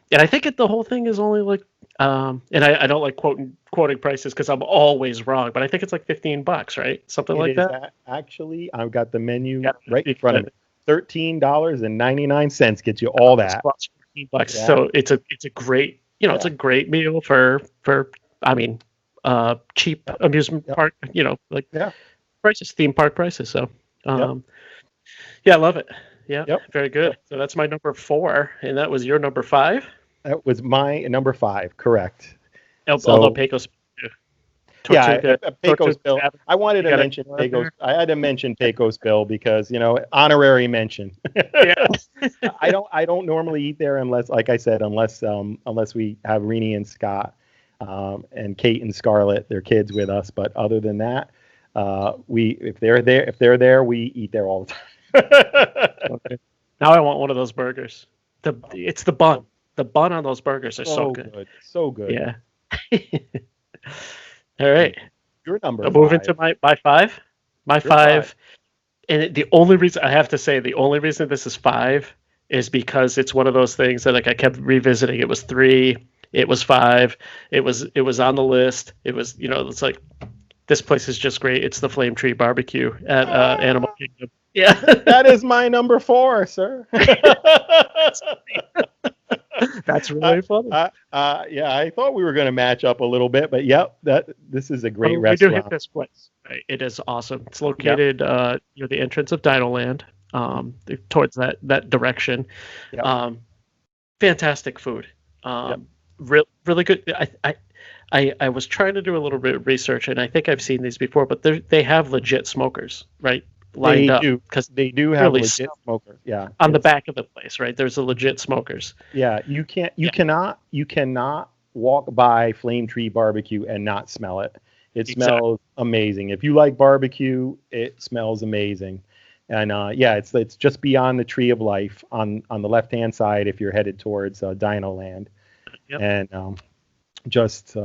And I think the whole thing is only like, and I don't like quoting prices because I'm always wrong, but I think it's like $15, right? Something like that. Actually, I've got the menu right in front of me. $13.99 gets you all that. $14. Yeah. So it's a great, it's a great meal for cheap amusement park, prices, theme park prices. So, I love it. Yeah, very good. So that's my number 4, and that was your number 5. That was my number 5, correct. Although Pecos. Pecos Bill. I wanted to mention Pecos. I had to mention Pecos Bill because honorary mention. Yeah. I don't normally eat there unless, like I said, unless we have Renee and Scott, and Kate and Scarlett, their kids with us. But other than that, if they're there, we eat there all the time. Okay. Now I want one of those burgers. It's the bun. The bun on those burgers are so good. So good. Yeah. All right. Your number. I'm moving to my five. My five. And the only reason this is 5 is because it's one of those things that I kept revisiting. It was 3. It was 5. It was on the list. It was, it's like, this place is just great. It's the Flame Tree Barbecue at Animal Kingdom. Yeah. That is my number 4, sir. That's really funny. I thought we were going to match up a little bit, but this is a great restaurant. We do hit this place. Right? It is awesome. It's located near the entrance of Dinoland, towards that direction. Yep. Fantastic food. Really good. I was trying to do a little bit of research, and I think I've seen these before, but they have legit smokers, right? Lined up because they do have legit smokers. Yeah, on the back of the place, right? There's a legit smokers. Yeah, you cannot walk by Flame Tree Barbecue and not smell it. It smells amazing. If you like barbecue, it smells amazing. And it's just beyond the Tree of Life on the left hand side if you're headed towards Dino Land. Yep. And just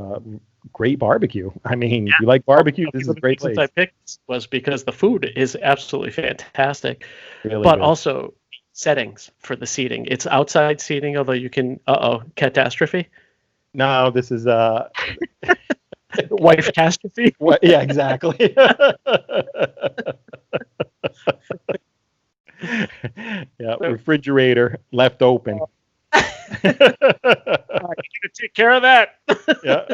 great barbecue. I mean, if you like barbecue, this is a great place. I picked was because the food is absolutely fantastic, really but good. Also settings for the seating. It's outside seating, although you can. Catastrophe. No, this is wife catastrophe. Yeah, exactly. Yeah, refrigerator left open. You're gonna take care of that. Yeah.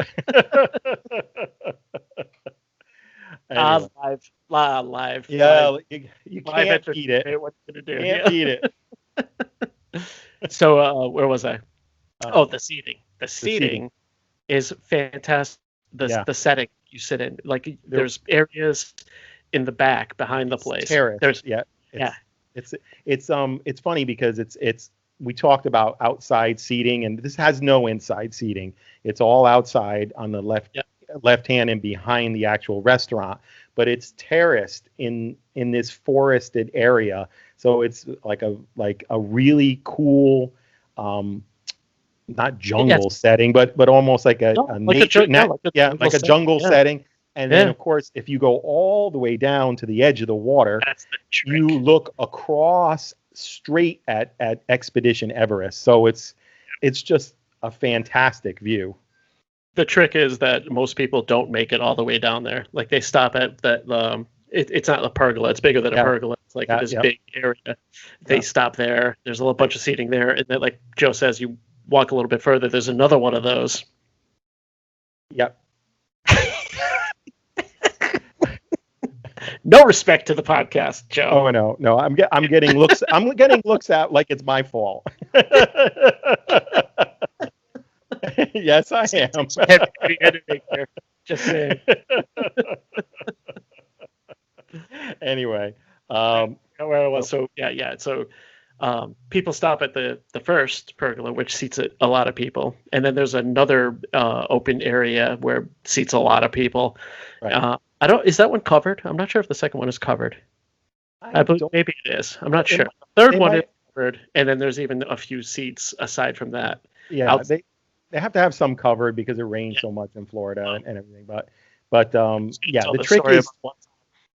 Anyway. Live. Yeah, live. You can't eat it. What you gonna do? Can't eat it. So where was I? The seating. The seating is fantastic. The setting you sit in, like there's areas in the back behind the place. Terrace. It's funny because it's we talked about outside seating, and this has no inside seating. It's all outside on the left hand and behind the actual restaurant, but it's terraced in this forested area. So it's like a really cool, not jungle setting, but almost like a nature, like a jungle setting. And then, of course, if you go all the way down to the edge of the water, you look across straight at Expedition Everest. So it's just a fantastic view. The trick is that most people don't make it all the way down there. Like they stop at that. It's not a pergola. It's bigger than a pergola. It's like this big area. They stop there. There's a little bunch of seating there, and then, like Joe says, you walk a little bit further. There's another one of those. Yep. No respect to the podcast, Joe. Oh no! I'm getting looks. I'm getting looks at like it's my fault. Yes, I am. Heavy editing there. Just saying. Anyway, where I was. So yeah. So people stop at the first pergola, which seats a lot of people, and then there's another open area where seats a lot of people. Right. Is that one covered? I'm not sure if the second one is covered. I believe maybe it is. I'm not sure. The third one is covered, and then there's even a few seats aside from that. Yeah, they have to have some covered because it rains so much in Florida and everything. But the trick is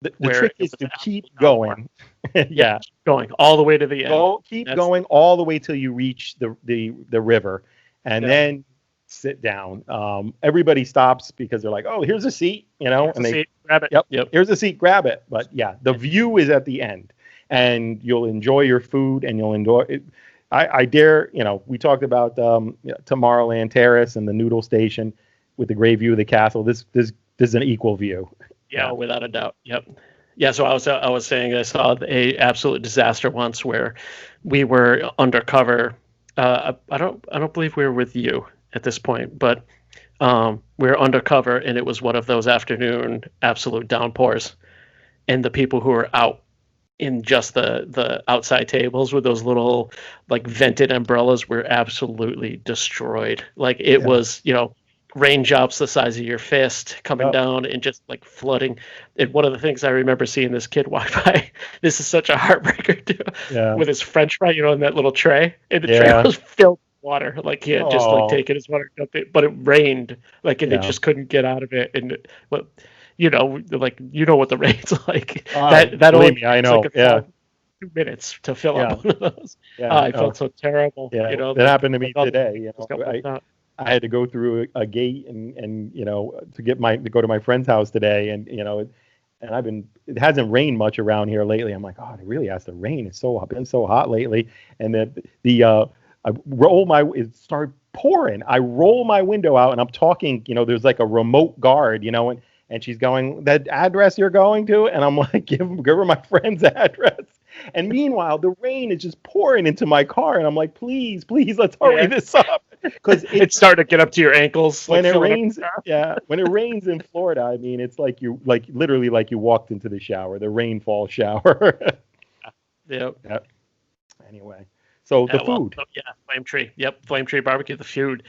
the trick is to keep going. Yeah, going all the way to the end. Keep going all the way till you reach the river, and then sit down. Everybody stops because they're like, "Oh, here's a seat," and they grab it. Yep. Here's a seat, grab it. But the view is at the end, and you'll enjoy your food, and you'll enjoy it. I dare, we talked about Tomorrowland Terrace and the Noodle Station with the great view of the castle. This is an equal view. Yeah, without a doubt. Yep. Yeah, so I was saying I saw a absolute disaster once where we were undercover. I don't believe we were with you. at this point, but we were undercover, and it was one of those afternoon absolute downpours, and the people who were out in just the outside tables with those little like vented umbrellas were absolutely destroyed. Like it was, raindrops the size of your fist coming down and just like flooding. And one of the things I remember seeing this kid walk by, this is such a heartbreaker too, with his French fry, in that little tray, and the tray was filled with water. Like he had just like taken his water, but it rained, like, and they just couldn't get out of it. And what, like what the rain's like. That only me, I know. Like 2 minutes to fill up one of those. I felt so terrible. That happened to me today. I had to go through a gate and to go to my friend's house today, and it hasn't rained much around here lately. I'm like, it really has to rain. It's been so hot lately. And then it started pouring. I roll my window out and I'm talking, there's like a remote guard, and she's going, that address you're going to? And I'm like, give her my friend's address. And meanwhile, the rain is just pouring into my car. And I'm like, please, let's hurry this up. Because it's starting to get up to your ankles. When it rains, when it rains in Florida, I mean, it's like literally like you walked into the shower, the rainfall shower. Yep. Anyway, so the food. Flame Tree. Yep, Flame Tree Barbecue, the food.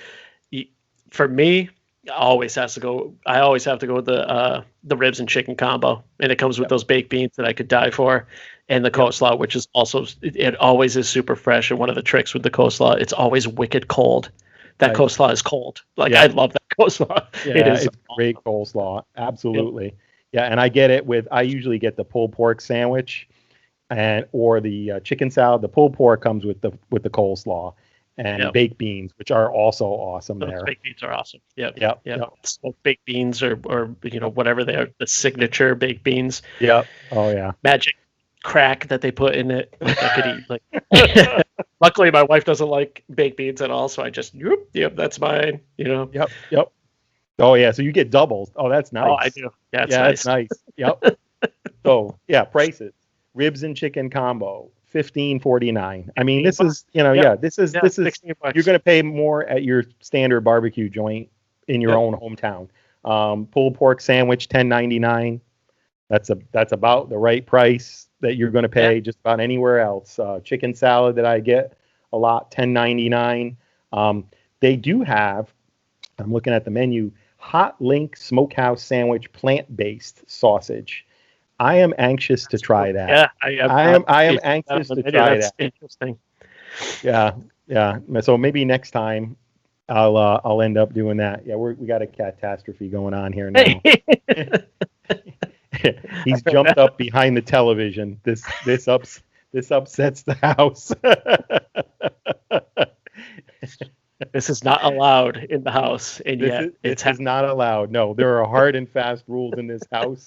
For me, I always have to go with the ribs and chicken combo, and it comes with those baked beans that I could die for, and the coleslaw, which is also it always is super fresh. And one of the tricks with the coleslaw, it's always wicked cold. That coleslaw is cold. Like I love that coleslaw. It's great coleslaw, absolutely. And I get it I usually get the pulled pork sandwich, or the chicken salad. The pulled pork comes with the coleslaw. And baked beans, which are also awesome. Those baked beans are awesome. Yep. Smoked baked beans or whatever they are, the signature baked beans. Yep. Oh yeah. Magic crack that they put in it. Like I could eat. Luckily, my wife doesn't like baked beans at all, so I just that's mine. Yep. Oh yeah. So you get doubles. Oh, that's nice. Oh, I do. Yeah, that's nice. Yep. So prices: ribs and chicken combo. $15.49. I mean, this is this is you're going to pay more at your standard barbecue joint in your own hometown. Pulled pork sandwich $10.99. That's about the right price that you're going to pay just about anywhere else. Chicken salad that I get a lot, $10.99. They do have, I'm looking at the menu, Hot Link Smokehouse Sandwich plant-based sausage. I am anxious to try that. Yeah, I am anxious to try that. Interesting. Yeah. So maybe next time I'll end up doing that. Yeah, we got a catastrophe going on here now. He's jumped up behind the television. This upsets the house. This is not allowed in the house, and yet it's not allowed. No, there are hard and fast rules in this house.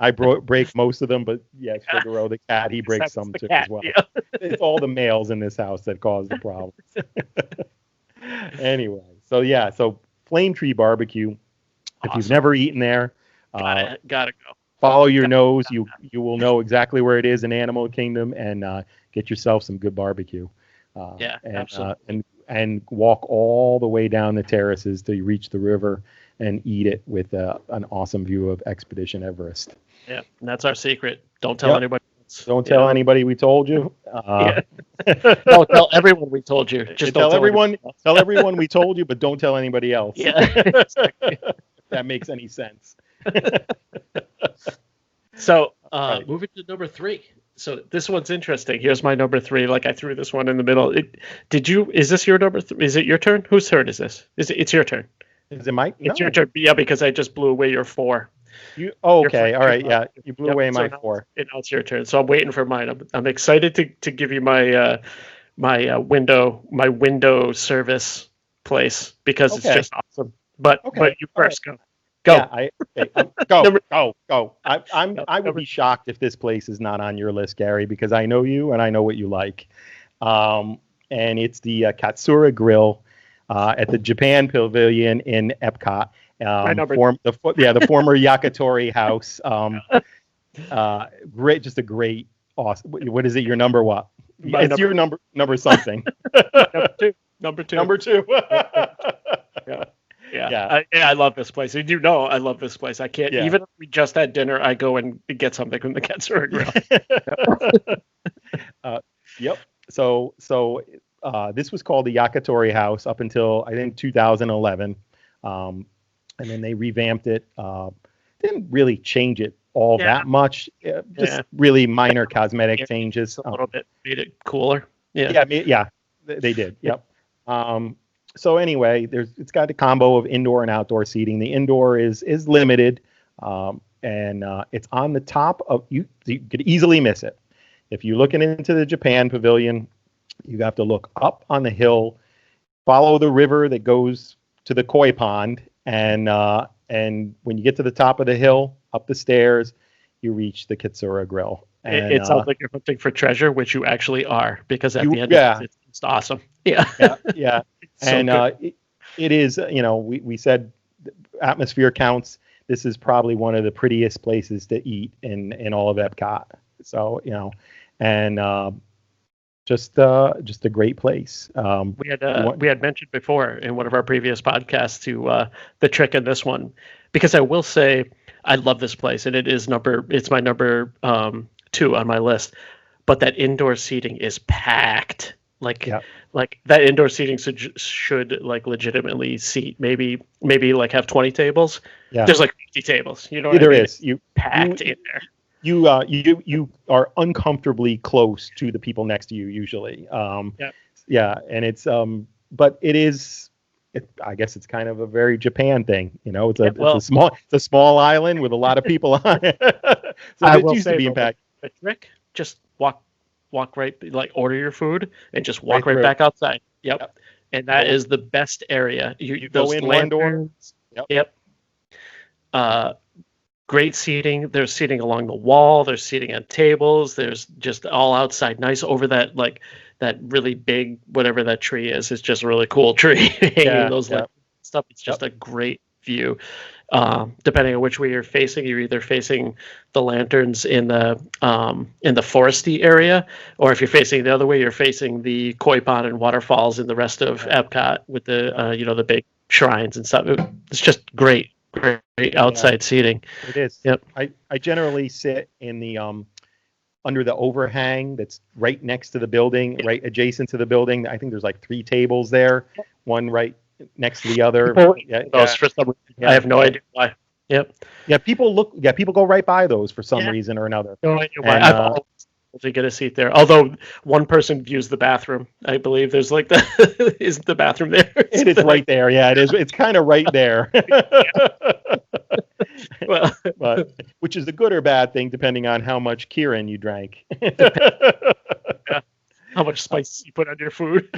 I break most of them, but yes, Figaro the cat, he breaks some too as well. Yeah. It's all the males in this house that cause the problems. Anyway, so Flame Tree Barbecue. Awesome. If you've never eaten there, gotta go. Follow your nose. You will know exactly where it is in Animal Kingdom, and get yourself some good barbecue. Absolutely. And walk all the way down the terraces till you reach the river and eat it with an awesome view of Expedition Everest. Yeah, and that's our secret. Don't tell anybody else. Don't tell anybody we told you. No, tell everyone we told you. Just tell everyone. Tell everyone we told you, but don't tell anybody else. Yeah, exactly. If that makes any sense. So, moving to number 3. So this one's interesting. Here's my number 3. Like I threw this one in the middle. Is this your number 3? Is it your turn? Whose turn is this? It's your turn. Is it Mike? It's your turn. Yeah, because I just blew away your 4. Okay. All right. Yeah. You blew away my 4. Now it's your turn. So I'm waiting for mine. I'm excited to give you my window service place because it's just awesome. But you first go. Go. Yeah, go. I would be shocked if this place is not on your list, Gary, because I know you and I know what you like. And it's the Katsura Grill at the Japan Pavilion in Epcot. The former Yakitori house. Great, just a great, awesome. What is it? Your number what? Your number something. Number two. Number 2. I love this place. You know, I love this place. I can't even if we just had dinner. I go and get something from the Katsura Grill. Yep. So this was called the Yakitori House up until I think 2011, and then they revamped it. Didn't really change it all that much. Just really minor cosmetic changes. A little bit made it cooler. Yeah, they did. Yep. So anyway, it's got a combo of indoor and outdoor seating. The indoor is limited, and it's on the top of you could easily miss it. If you're looking into the Japan Pavilion, you have to look up on the hill, follow the river that goes to the koi pond, and when you get to the top of the hill, up the stairs, you reach the Katsura Grill. And, it sounds like you're hunting for treasure, which you actually are, because at the end of it, it's awesome. Yeah. And it is, we said atmosphere counts. This is probably one of the prettiest places to eat in all of Epcot. So, and just a great place. We had mentioned before in one of our previous podcasts to the trick in this one, because I will say I love this place, and it's my number 2 on my list. But that indoor seating is packed. Like that indoor seating should like legitimately seat maybe like have 20 tables. Yeah. There's like 50 tables. You know what I mean? There is. Packed in there. You are uncomfortably close to the people next to you usually. And it's but it is. I guess it's kind of a very Japan thing, It's a small island with a lot of people on it. So it used to be impacted. The trick, just walk right, like order your food and just walk right back outside. Yep. And that is the best area. You go in one door. Yep. Great seating. There's seating along the wall. There's seating on tables. There's just all outside, nice over that that really big whatever that tree is. It's just a really cool tree. Stuff. It's just a great view. Depending on which way you're facing, you're either facing the lanterns in the foresty area, or if you're facing the other way, you're facing the koi pond and waterfalls in the rest of Epcot with the the big shrines and stuff. It's just great outside seating. It is. Yep. I generally sit in the under the overhang that's right next to the building, right adjacent to the building. I think there's like 3 tables there, one right next to the other. For some reason, I have no idea why. Yep. Yeah, people go right by those for some reason or another. No idea why. I've always able to get a seat there. Although one person views the bathroom, I believe there's like isn't the bathroom there? It is right there. Yeah, it is. It's kind of right there. Well, but which is a good or bad thing depending on how much Kirin you drank. How much spice you put on your food.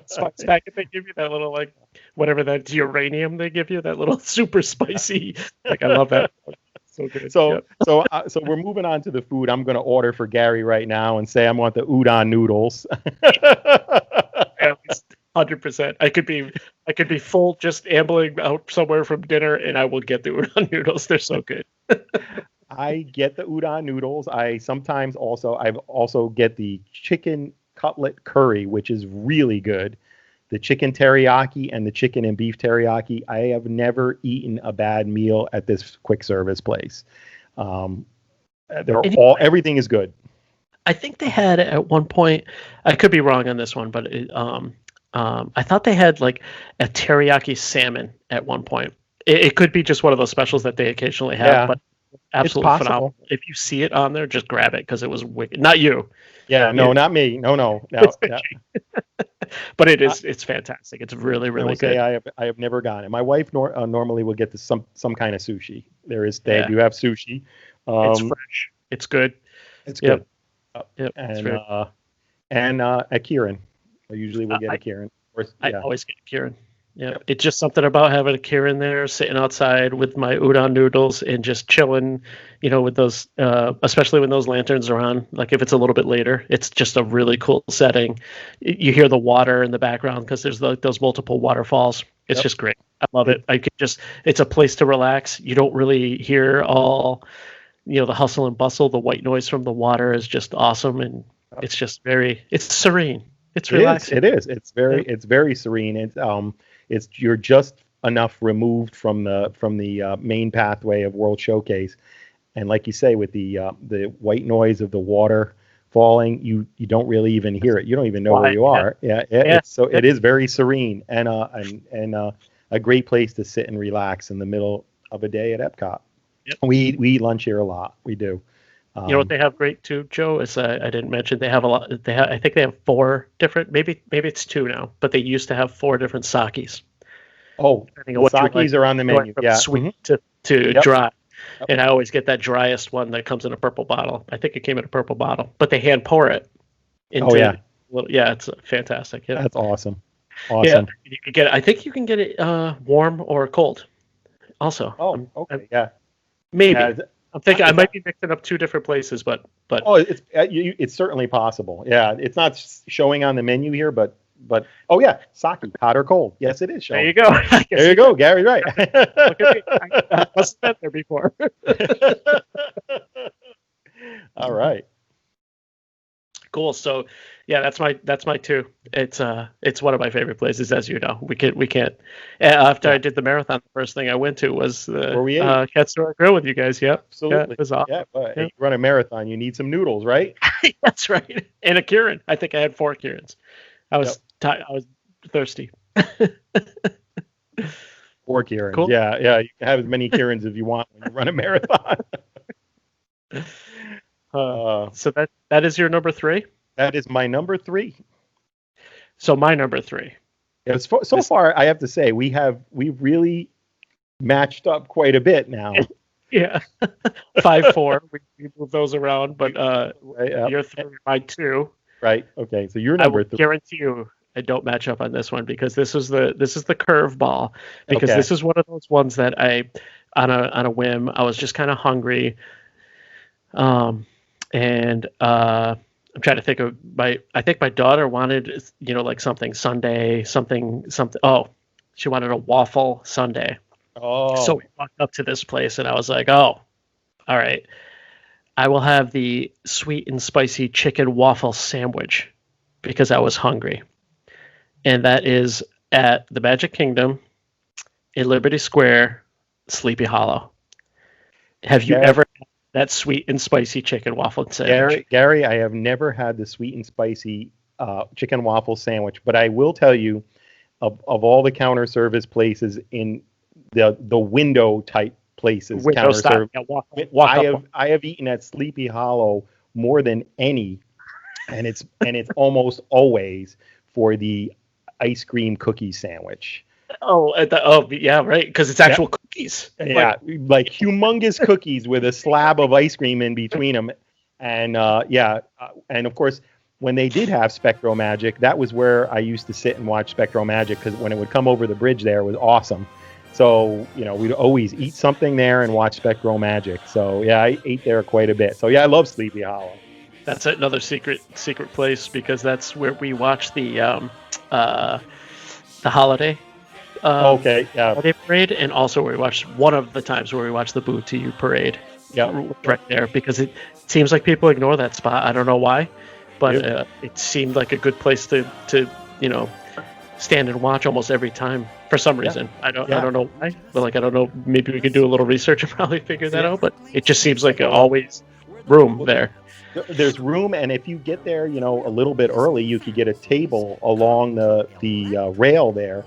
Spice packet they give you, that little like whatever that's uranium they give you, that little super spicy. Like I love that. So good. So we're moving on to the food. I'm going to order for Gary right now and say I want the udon noodles. 100%. I could be full just ambling out somewhere from dinner, and I will get the udon noodles. They're so good. I get the udon noodles. I also get the chicken cutlet curry, which is really good. The chicken teriyaki and the chicken and beef teriyaki. I have never eaten a bad meal at this quick service place. Everything is good. I think they had at one point, I could be wrong on this one, but I thought they had like a teriyaki salmon at one point. It could be just one of those specials that they occasionally have, but absolutely phenomenal. If you see it on there, just grab it because it was wicked. Not you. Yeah, no, not me. No. But it's fantastic. It's really, really good. I have never gotten it. My wife normally will get some kind of sushi. They do have sushi. It's fresh. It's good. It's good. Yep. And at Kirin, I usually will get a Kirin. I always get a Kirin. Yeah, it's just something about having a Kirin there, sitting outside with my udon noodles and just chilling, with those, especially when those lanterns are on. Like if it's a little bit later, it's just a really cool setting. You hear the water in the background because there's those multiple waterfalls. It's just great. I love it. It's a place to relax. You don't really hear all, the hustle and bustle. The white noise from the water is just awesome, and it's just it's serene. It's relaxing. It is. It's very serene. you're just enough removed from the main pathway of World Showcase, and like you say, with the white noise of the water falling, you don't really even hear it. You don't even know where you are. It is very serene and a great place to sit and relax in the middle of a day at Epcot. Yep. We lunch here a lot. We do. You know what they have great too, Joe? Is I didn't mention they have a lot. I think they have 4 different. Maybe it's 2 now, but they used to have 4 different sakis. Oh, the sakis are on the menu. Yeah, sweet to dry. Yep. And I always get that driest one that comes in a purple bottle. I think it came in a purple bottle, but they hand pour it into it's fantastic. Yeah. That's awesome. Yeah, you can get it. I think you can get it warm or cold also. Oh, okay. Yeah. Maybe. Yeah, I'm thinking I might be mixing up 2 different places, but it's certainly possible. Yeah, it's not showing on the menu here, but sake, hot or cold. Yes, it is showing. There you go. There you go, Gary. Right. Look at me. I must have been there before. All right. Cool. So, yeah, that's my 2. It's one of my favorite places, as you know. We can't. After I did the marathon, the first thing I went to was the Katsura Grill with you guys. Yep. Absolutely. Yeah, it was awesome. Yeah, but you run a marathon, you need some noodles, right? That's right. And a Keurig. I think I had 4 Keurigs. I was I was thirsty. 4 Keurigs. Cool. Yeah. You can have as many Keurigs as you want when you run a marathon. So that is your number 3? That is my number 3. So my number 3. Yeah, so far, I have to say we really matched up quite a bit now. Yeah, 5-4. We move those around, but your 3, my 2. Right. Okay. So you're number 3. I guarantee you, I don't match up on this one because this is the curveball. Because this is one of those ones that I, on a whim, I was just kind of hungry. And I'm trying to think of I think my daughter wanted, like something sundae, something. Oh, she wanted a waffle sundae. Oh. So we walked up to this place and I was like, oh, all right. I will have the sweet and spicy chicken waffle sandwich because I was hungry. And that is at the Magic Kingdom in Liberty Square, Sleepy Hollow. Have you ever had that sweet and spicy chicken waffle sandwich? Gary, I have never had the sweet and spicy chicken waffle sandwich, but I will tell you, of all the counter service places in the window type places, counter service, I have eaten at Sleepy Hollow more than any, and it's almost always for the ice cream cookie sandwich. Yeah, right, because it's actual cookies. Yeah, like humongous cookies with a slab of ice cream in between them, and and of course, when they did have Spectro Magic, that was where I used to sit and watch Spectro Magic because when it would come over the bridge, there it was awesome. So we'd always eat something there and watch Spectro Magic. So yeah, I ate there quite a bit. So yeah, I love Sleepy Hollow. That's another secret place because that's where we watch the holiday. Holiday parade, and also we watched one of the times where we watched the Boo to You parade. Yeah, right there because it seems like people ignore that spot. I don't know why, but it seemed like a good place to stand and watch almost every time for some reason. I don't know why, but I don't know. Maybe we could do a little research and probably figure that out. But it just seems like always room there. There's room, and if you get there, a little bit early, you could get a table along the rail there,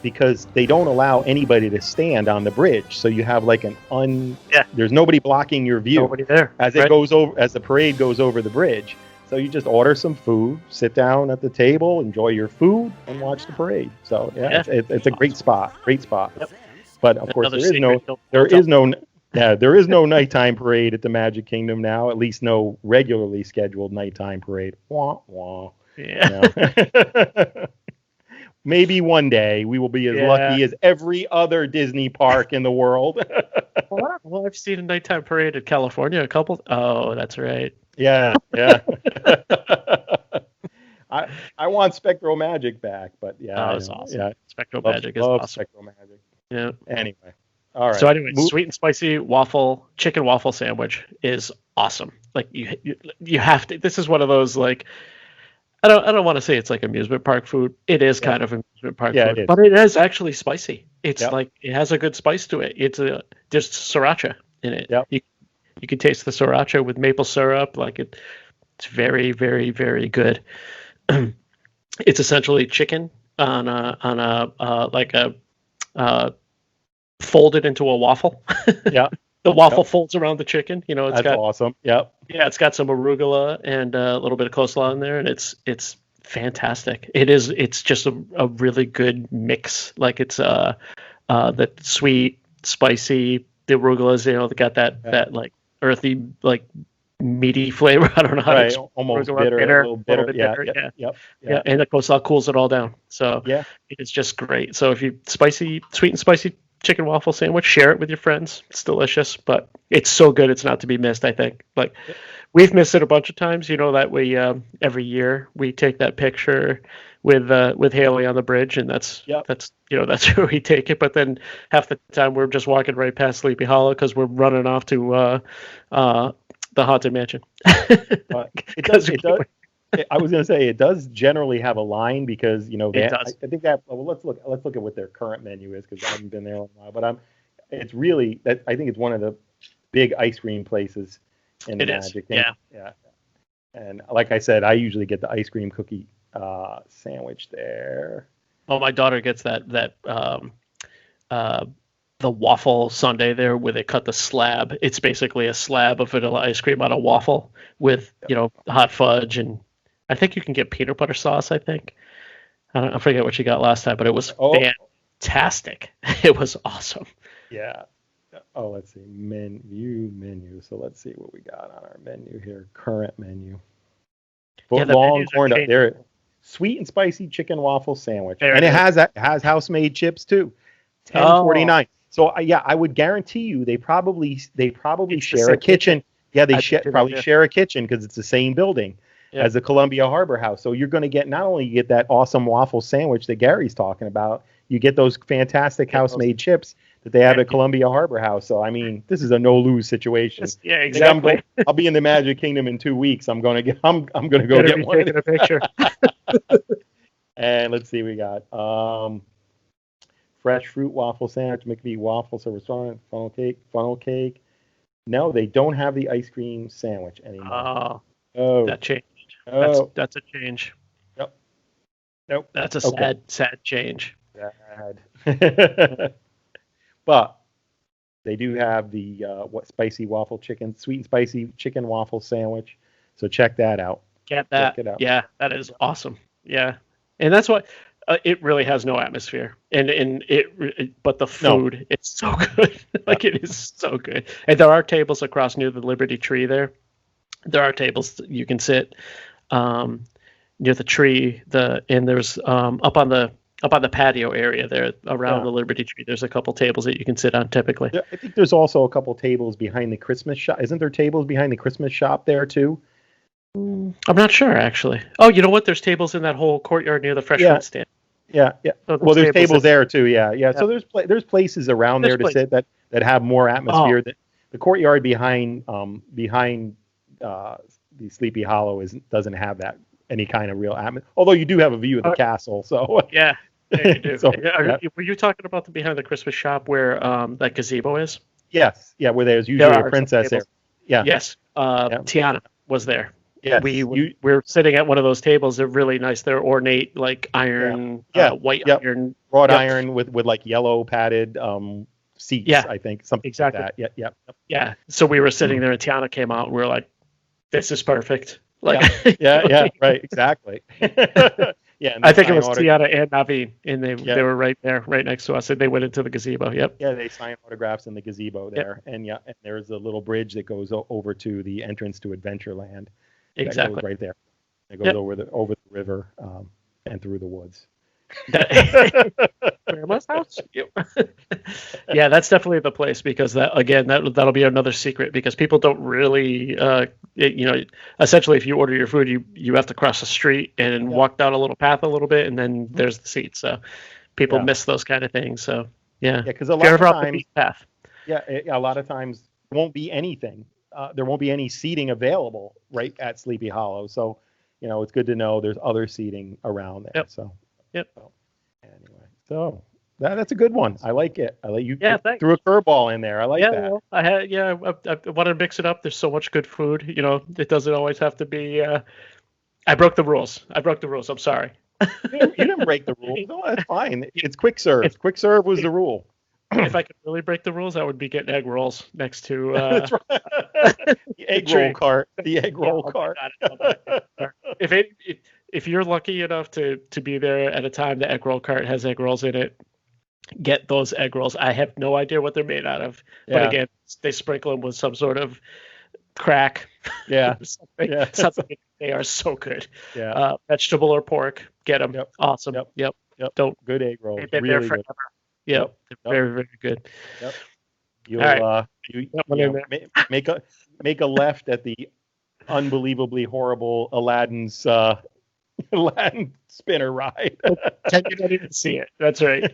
because they don't allow anybody to stand on the bridge. So you have there's nobody blocking your view. Nobody there. As the parade goes over the bridge. So you just order some food, sit down at the table, enjoy your food, and watch the parade. So it's a great spot. Great spot. Yep. But of course there is no nighttime parade at the Magic Kingdom now, at least no regularly scheduled nighttime parade. Wah, wah. Yeah. Maybe one day we will be as lucky as every other Disney park in the world. Well, I've seen a nighttime parade in California a couple. Oh, that's right. Yeah. I want Spectro Magic back, but that's awesome. Yeah, Spectro Magic is awesome. Spectro Magic. Yeah. Anyway, all right. So anyway, sweet and spicy chicken waffle sandwich is awesome. Like you have to. This is one of those I don't want to say it's like amusement park food. It is kind of amusement park food, it is. but it is actually spicy. It's Yep. like it has a good spice to it. There's sriracha in it. Yep. You can taste the sriracha with maple syrup. Like it's very, very, very good. It's essentially chicken on a folded into a waffle. Yeah. The waffle folds around the chicken. You know, That's awesome. Yep. Yeah, it's got some arugula and a little bit of coleslaw in there, and it's fantastic. It's just a really good mix. Like it's the sweet, spicy, the arugulas, they got that like earthy, like meaty flavor. I don't know how to almost arugula, bitter, a little bit bitter. Yeah, and the coleslaw cools it all down. So it's just great. So if you sweet and spicy chicken waffle sandwich, share it with your friends. It's delicious, but it's so good it's not to be missed. I think like we've missed it a bunch of times. That we every year we take that picture with Haley on the bridge, and that's where we take it. But then half the time we're just walking right past Sleepy Hollow because we're running off to the Haunted Mansion. It does. I was going to say it does generally have a line because I think that. Well, let's look at what their current menu is because I haven't been there in a while. But it's really that I think it's one of the big ice cream places in the Magic. Yeah. And like I said, I usually get the ice cream cookie sandwich there. Oh, my daughter gets that the waffle sundae there where they cut the slab. It's basically a slab of vanilla ice cream on a waffle with hot fudge, and I think you can get peanut butter sauce. I think I forget what you got last time, but it was fantastic. It was awesome. Yeah. Oh, let's see. Menu. So let's see what we got on our menu here. Current menu. Longhorn there. Sweet and spicy chicken waffle sandwich, and it has house-made chips too. $10.49. So I would guarantee you they probably share a kitchen. Yeah, they probably share a kitchen because it's the same building as the Columbia Harbor House. So you're going to get not only get that awesome waffle sandwich that Gary's talking about, you get those fantastic house-made chips that they have at Columbia Harbor House. So I mean, this is a no-lose situation. Yeah, exactly. I'll be in the Magic Kingdom in 2 weeks. I'm going to go get one. Taking a picture. And let's see, we got fresh fruit waffle sandwich, McVie waffle service restaurant, funnel cake. No, they don't have the ice cream sandwich anymore. Oh, that changed. Oh. That's a change. Yep. Nope. That's a sad change. Sad. But they do have the spicy waffle chicken, sweet and spicy chicken waffle sandwich. So check that out. Get that. Check it out. Yeah, that is awesome. Yeah, and that's what it really has no atmosphere, but the food, it's so good. Like it is so good. And there are tables across near the Liberty Tree there. There are tables that you can sit near the tree. And there's up on the patio area there around the Liberty Tree. There's a couple tables that you can sit on typically. I think there's also a couple tables behind the Christmas shop. Isn't there tables behind the Christmas shop there too? I'm not sure actually. Oh, you know what? There's tables in that whole courtyard near the fresh fruit stand. Yeah. So well, there's tables there too. Yeah. So there's places around there to sit that have more atmosphere. That the courtyard behind the Sleepy Hollow doesn't have that any kind of real atmosphere. Although you do have a view of the castle. So yeah, you do. So, were you talking about behind the Christmas shop where that gazebo is? Yes. Yeah, where there's usually a princess there. Yeah. Yes. Tiana was there. Yeah, we're sitting at one of those tables. They're really nice. They're ornate, like iron, white iron, wrought iron with like yellow padded seats. Yeah, I think something exactly like that. Yeah. So we were sitting there, and Tiana came out, and we were like, "This is perfect." Like, right, exactly. Yeah, I think it was Tiana and Naveen, and they were right there, right next to us, and they went into the gazebo. Yep. Yeah, they signed autographs in the gazebo there, and there's a little bridge that goes over to the entrance to Adventureland. Exactly. That goes right there. It goes over the river and through the woods. Grandma's house. Yeah, that's definitely the place because that'll be another secret because people don't really essentially if you order your food you have to cross the street and walk down a little path a little bit and then there's the seat. So people miss those kind of things. So because a lot of times a lot of times there won't be anything. There won't be any seating available right at Sleepy Hollow. So, it's good to know there's other seating around there. Yep. So, yep. Anyway, so that's a good one. I like it. I like you. Yeah, thanks. Threw a curveball in there. I like that. Well, I wanted to mix it up. There's so much good food. It doesn't always have to be. I broke the rules. I'm sorry. You didn't break the rules. No, that's fine. It's quick serve. Quick serve was the rule. If I could really break the rules, I would be getting egg rolls next to That's right. The egg roll cart. The egg roll cart. If you're lucky enough to be there at a time the egg roll cart has egg rolls in it, get those egg rolls. I have no idea what they're made out of, but again, they sprinkle them with some sort of crack. Yeah. something. They are so good. Yeah. Vegetable or pork, get them. Yep. Awesome. Yep. Good egg rolls. They've been really there forever. good. Yep. Very, very good. Yep. You'll right. make a left at the unbelievably horrible Aladdin spinner ride. Pretend you don't even see it. That's right.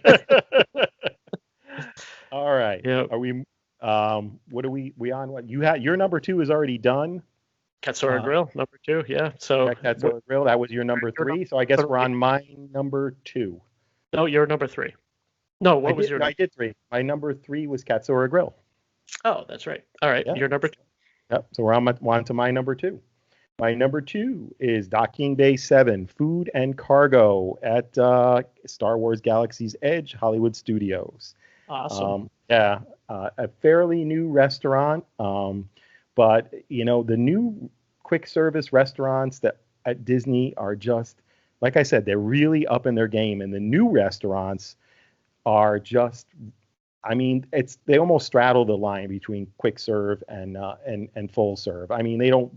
All right. Yep. Are we? What are we on? What you had? Your number 2 is already done. Katsura Grill, number 2. Yeah. So Katsura Grill. That was your number 3. So I guess we're on my number 2. No, you're number 3. No, what was your? No, I did 3. My number 3 was Katsura Grill. Oh, that's right. All right, Yeah. Your number 2. Yep. So we're on to my number 2. My number 2 is Docking Bay 7 Food and Cargo at Star Wars Galaxy's Edge Hollywood Studios. Awesome. A fairly new restaurant, but the new quick service restaurants that at Disney are just, like I said, they're really up in their game, and the new restaurants are just, they almost straddle the line between quick serve and full serve. I mean, they don't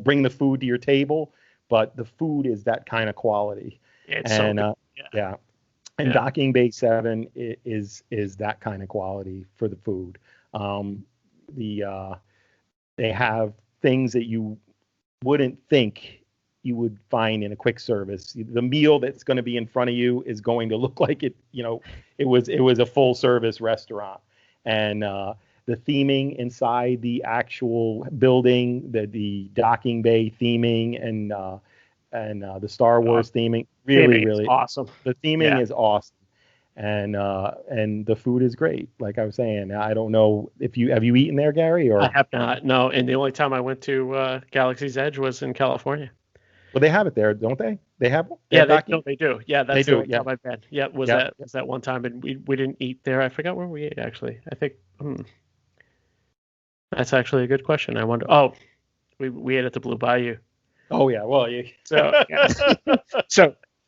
bring the food to your table, but the food is that kind of quality. It's so good. And Docking Bay 7 is that kind of quality for the food. They have things that you wouldn't think you would find in a quick service. The meal that's going to be in front of you is going to look like it was a full service restaurant. And the theming inside the actual building, the Docking Bay theming and the Star Wars theming, really awesome. The theming is awesome, and the food is great. Like I was saying, I don't know if have you eaten there, Gary? Or I have not. No, and the only time I went to Galaxy's Edge was in California. Well, they have it there, don't they? They have. They do. Yeah, that's the only time I've been. Yeah, was Yeah. that one time, and we didn't eat there. I forgot where we ate actually. I think. That's actually a good question. I wonder. Oh, we ate at the Blue Bayou. Oh yeah, well, so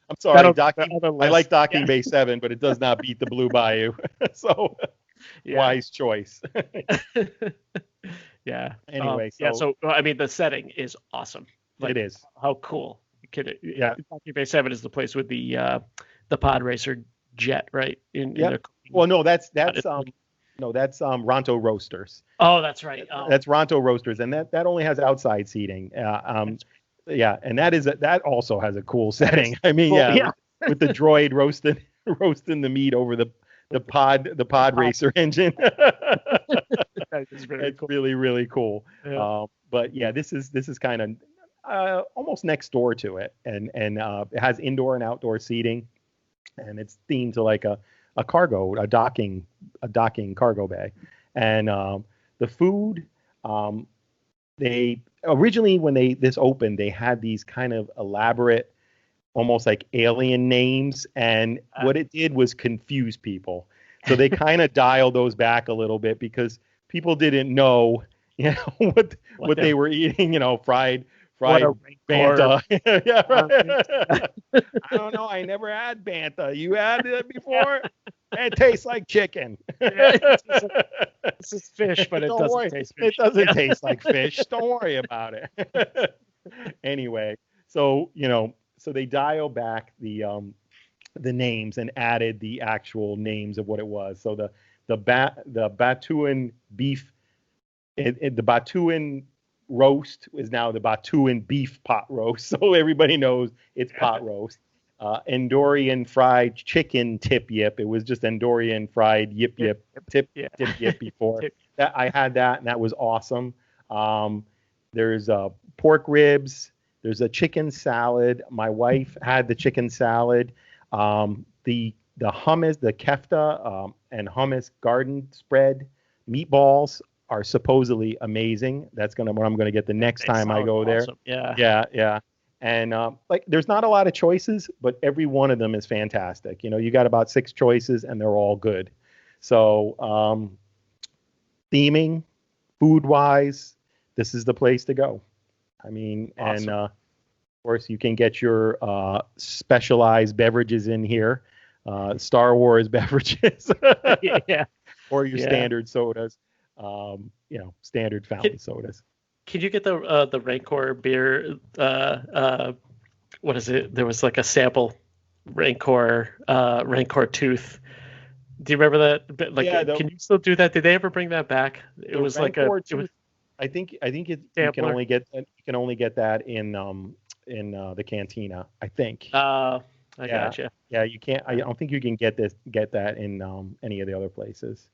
I'm sorry, I like Docking Bay 7, but it does not beat the Blue Bayou. So wise choice. Yeah. Anyway, so I mean, the setting is awesome. It is. How cool! Yeah. Docking Bay 7 is the place with the pod racer jet, right? Well, no, that's Ronto Roasters. Oh, that's right. That's Ronto Roasters, and that only has outside seating. And that also has a cool setting. I mean, with the droid roasting the meat over the pod racer engine. It's really cool. really cool. Yeah. But yeah, this is kind of almost next door to it, and it has indoor and outdoor seating, and it's themed to like a docking cargo bay. And the food, they originally, when this opened, they had these kind of elaborate, almost like alien names, and what it did was confuse people. So they kind of dialed those back a little bit because people didn't know, what they were eating, fried Banta. Yeah, right. I don't know. I never had Banta. You had it before? It tastes like chicken. This is fish, but it doesn't taste fish. It doesn't taste like fish. Don't worry about it. Anyway, so they dial back the names and added the actual names of what it was. So the Batuan beef, the Batuan roast is now the Batuan beef pot roast. So everybody knows it's pot roast. Endorian fried chicken tip yip. It was just Endorian fried yip tip yip before. That I had that, and that was awesome. There's pork ribs. There's a chicken salad. My wife had the chicken salad. The hummus, the kefta and hummus garden spread meatballs are supposedly amazing. That's what I'm gonna get the next time I go there. Yeah. And like, there's not a lot of choices, but every one of them is fantastic. You got about 6 choices, and they're all good. So theming, food-wise, this is the place to go. I mean, awesome. And of course, you can get your specialized beverages in here. Star Wars beverages, or your standard sodas, standard fountain sodas. Can you get the Rancor beer? What is it? There was like a sample Rancor tooth. Do you remember that? Like, can you still do that? Did they ever bring that back? It was like I think you can only get that in the cantina. I think. I gotcha. Yeah, you can't. I don't think you can get that in any of the other places.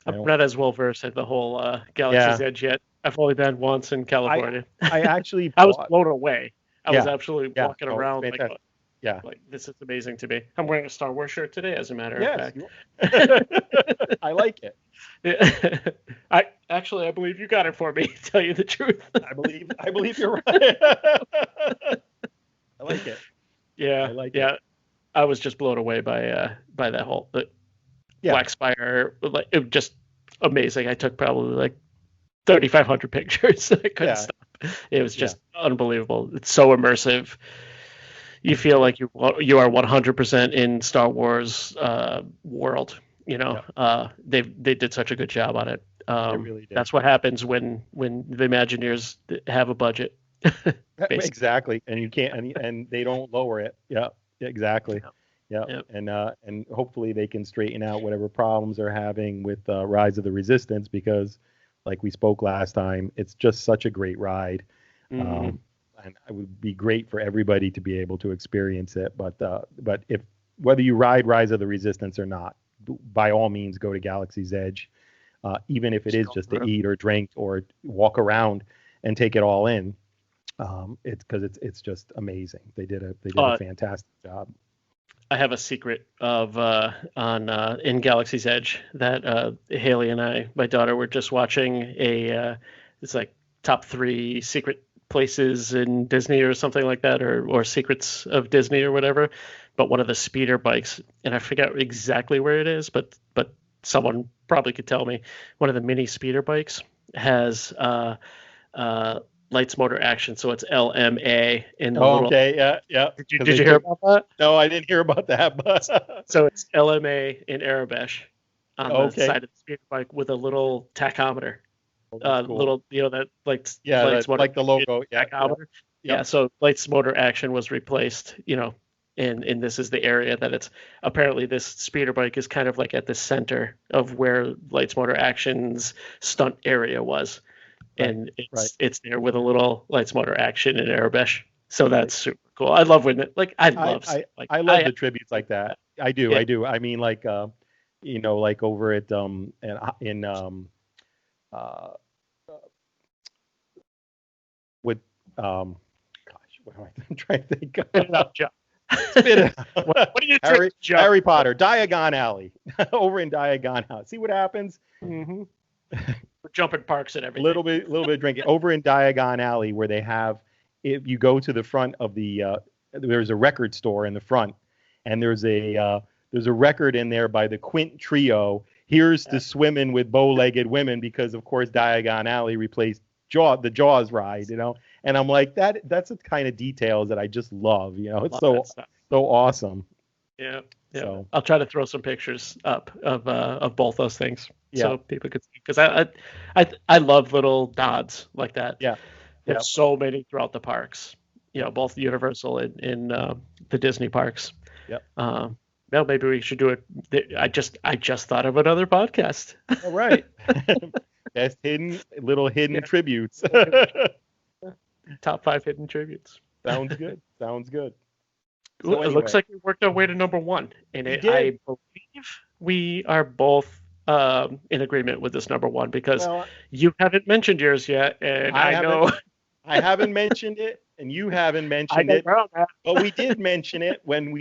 I'm not as well versed at the whole Galaxy's Edge yet. I've only been once in California. I actually I was blown away. I was absolutely walking around like this is amazing to me. I'm wearing a Star Wars shirt today, as a matter of fact. I like it. I believe you got it for me. To tell you the truth, I believe you're right. I like it. Yeah, it. I was just blown away by that whole Black Spire. Like, it was just amazing. I took probably like 3,500 pictures. I couldn't stop. It was just unbelievable. It's so immersive. You feel like you are 100% in Star Wars world. They did such a good job on it. They really did. That's what happens when the Imagineers have a budget. Exactly, and you can't, and they don't lower it. Yeah, exactly. Yeah. And hopefully they can straighten out whatever problems they're having with Rise of the Resistance, because, like we spoke last time, it's just such a great ride. And it would be great for everybody to be able to experience it. But whether you ride Rise of the Resistance or not, by all means go to Galaxy's Edge, even if it is just to eat or drink or walk around and take it all in. It's just amazing. They did a fantastic job. I have a secret of in Galaxy's Edge that Haley and my daughter, were just watching it's like top 3 secret places in Disney or something like that, or secrets of Disney or whatever. But one of the speeder bikes, and I forget exactly where it is, but someone probably could tell me. One of the mini speeder bikes has lights motor action, so it's LMA in the little... Okay, yeah. Did you hear about that? No, I didn't hear about that. But so it's LMA in Arabesh on the side of the speeder bike with a little tachometer. Cool. Little, that lights motor, like the logo. Tachometer. Yeah. So lights motor action was replaced. And this is the area that it's apparently, this speeder bike is kind of like at the center of where lights motor action's stunt area was. And it's there with a little lights motor action in Arabesh. So that's super cool. I love when I love the tributes like that. I do. Yeah. I do. I mean, like over at what am I trying to think of? Spit it out, John. Spit it out. What do you think, John? Harry Potter, Diagon Alley. Over in Diagon Alley. See what happens? Mm-hmm. We're jumping parks and everything. Little bit of drinking. Over in Diagon Alley, where they have, if you go to the front of the, there's a record store in the front, and there's a record in there by the Quint Trio. Here's to Swimming with Bow-Legged Women, because of course Diagon Alley replaced the Jaws ride, and I'm like, that's the kind of details that I just love. It's so awesome. Yeah. So I'll try to throw some pictures up of both those things, so people could see, because I love little nods like that. Yeah. There's so many throughout the parks, both Universal and in the Disney parks. Yep. Well, maybe we should do it. I just thought of another podcast. All right. Best hidden tributes. Top 5 hidden tributes. Sounds good. So anyway, it looks like we worked our way to number 1, and I believe we are both in agreement with this number 1, because you haven't mentioned yours yet, and I know I haven't mentioned it, and you haven't mentioned it, but we did mention it when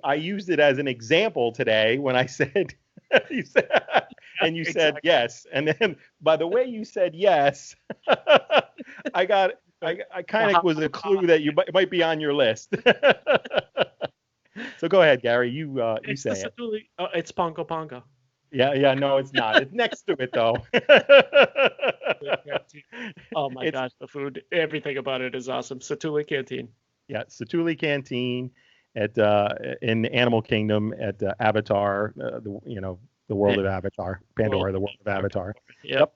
I used it as an example today when I said, you said, and you said yes, and then by the way you said yes, I kind of was a clue that you might be on your list. So go ahead, Gary. You say it. It's Pongo Pongo. Yeah, no, it's not. It's next to it though. Oh my gosh, the food, everything about it is awesome. Satu'li Canteen. Yeah, Satu'li Canteen at in Animal Kingdom at Avatar, the world of Avatar, Pandora, the world of Avatar. Yep.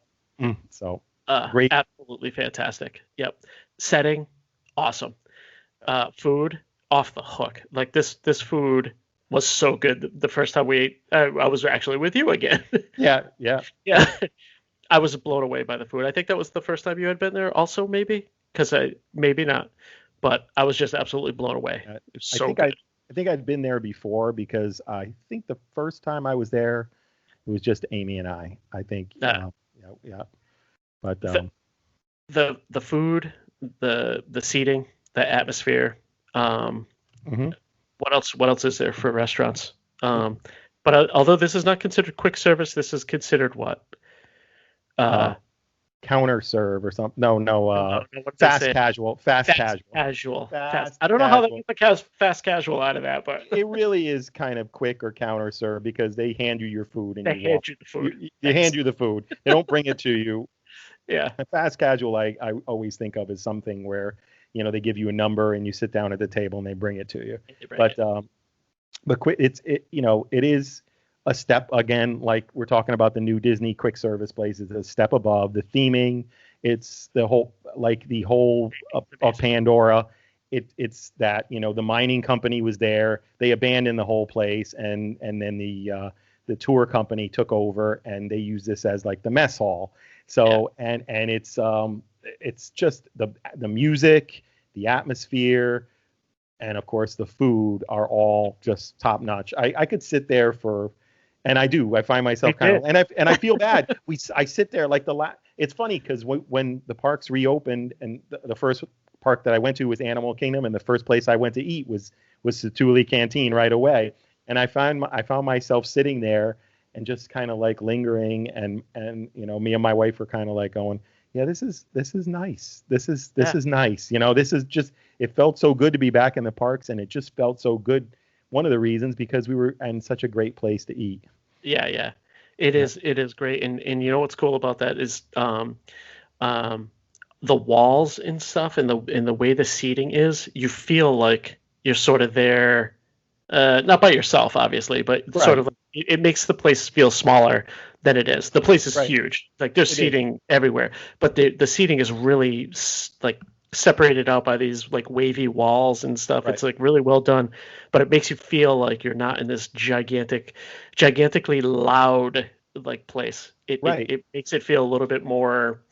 So great, absolutely fantastic. Yep. Setting, awesome. Food, off the hook. Like this food was so good. The first time we ate, I was actually with you again. Yeah. I was blown away by the food. I think that was the first time you had been there also, maybe? Because maybe not. But I was just absolutely blown away. It was so good. I think I'd been there before because I think the first time I was there, it was just Amy and I think. Yeah. But the food, the seating, the atmosphere. What else is there for restaurants? But although this is not considered quick service, this is considered what? Counter serve or something. No. Fast casual. I don't know how they get the fast casual out of that, but it really is kind of quick or counter serve because they hand you your food and they hand you the food. They hand you the food. They don't bring it to you. Yeah. Fast casual, I always think of as something where they give you a number and you sit down at the table and they bring it to you. But it is a step, again, like we're talking about the new Disney quick service places, a step above the theming. It's the whole of Pandora. It's that, the mining company was there. They abandoned the whole place. And then the tour company took over and they use this as like the mess hall. So, and it's just the music, the atmosphere, and of course the food are all just top notch. I could sit there and I do. I find myself kind of, and I feel bad. I sit there like it's funny because when the parks reopened and the first park that I went to was Animal Kingdom, and the first place I went to eat was Satu'li Canteen right away, and I found myself sitting there and just kind of like lingering, and me and my wife were kind of like going, yeah, this is nice. This is nice. This is just, it felt so good to be back in the parks, and it just felt so good. One of the reasons because we were in such a great place to eat. Yeah. It is great. And what's cool about that is the walls and stuff and the way the seating is, you feel like you're sort of there, not by yourself, obviously, but sort of it makes the place feel smaller than it is. The place is huge. Like there's seating everywhere, but the seating is really like separated out by these like wavy walls and stuff. It's like really well done, but it makes you feel like you're not in this gigantically loud like place. It makes it feel a little bit more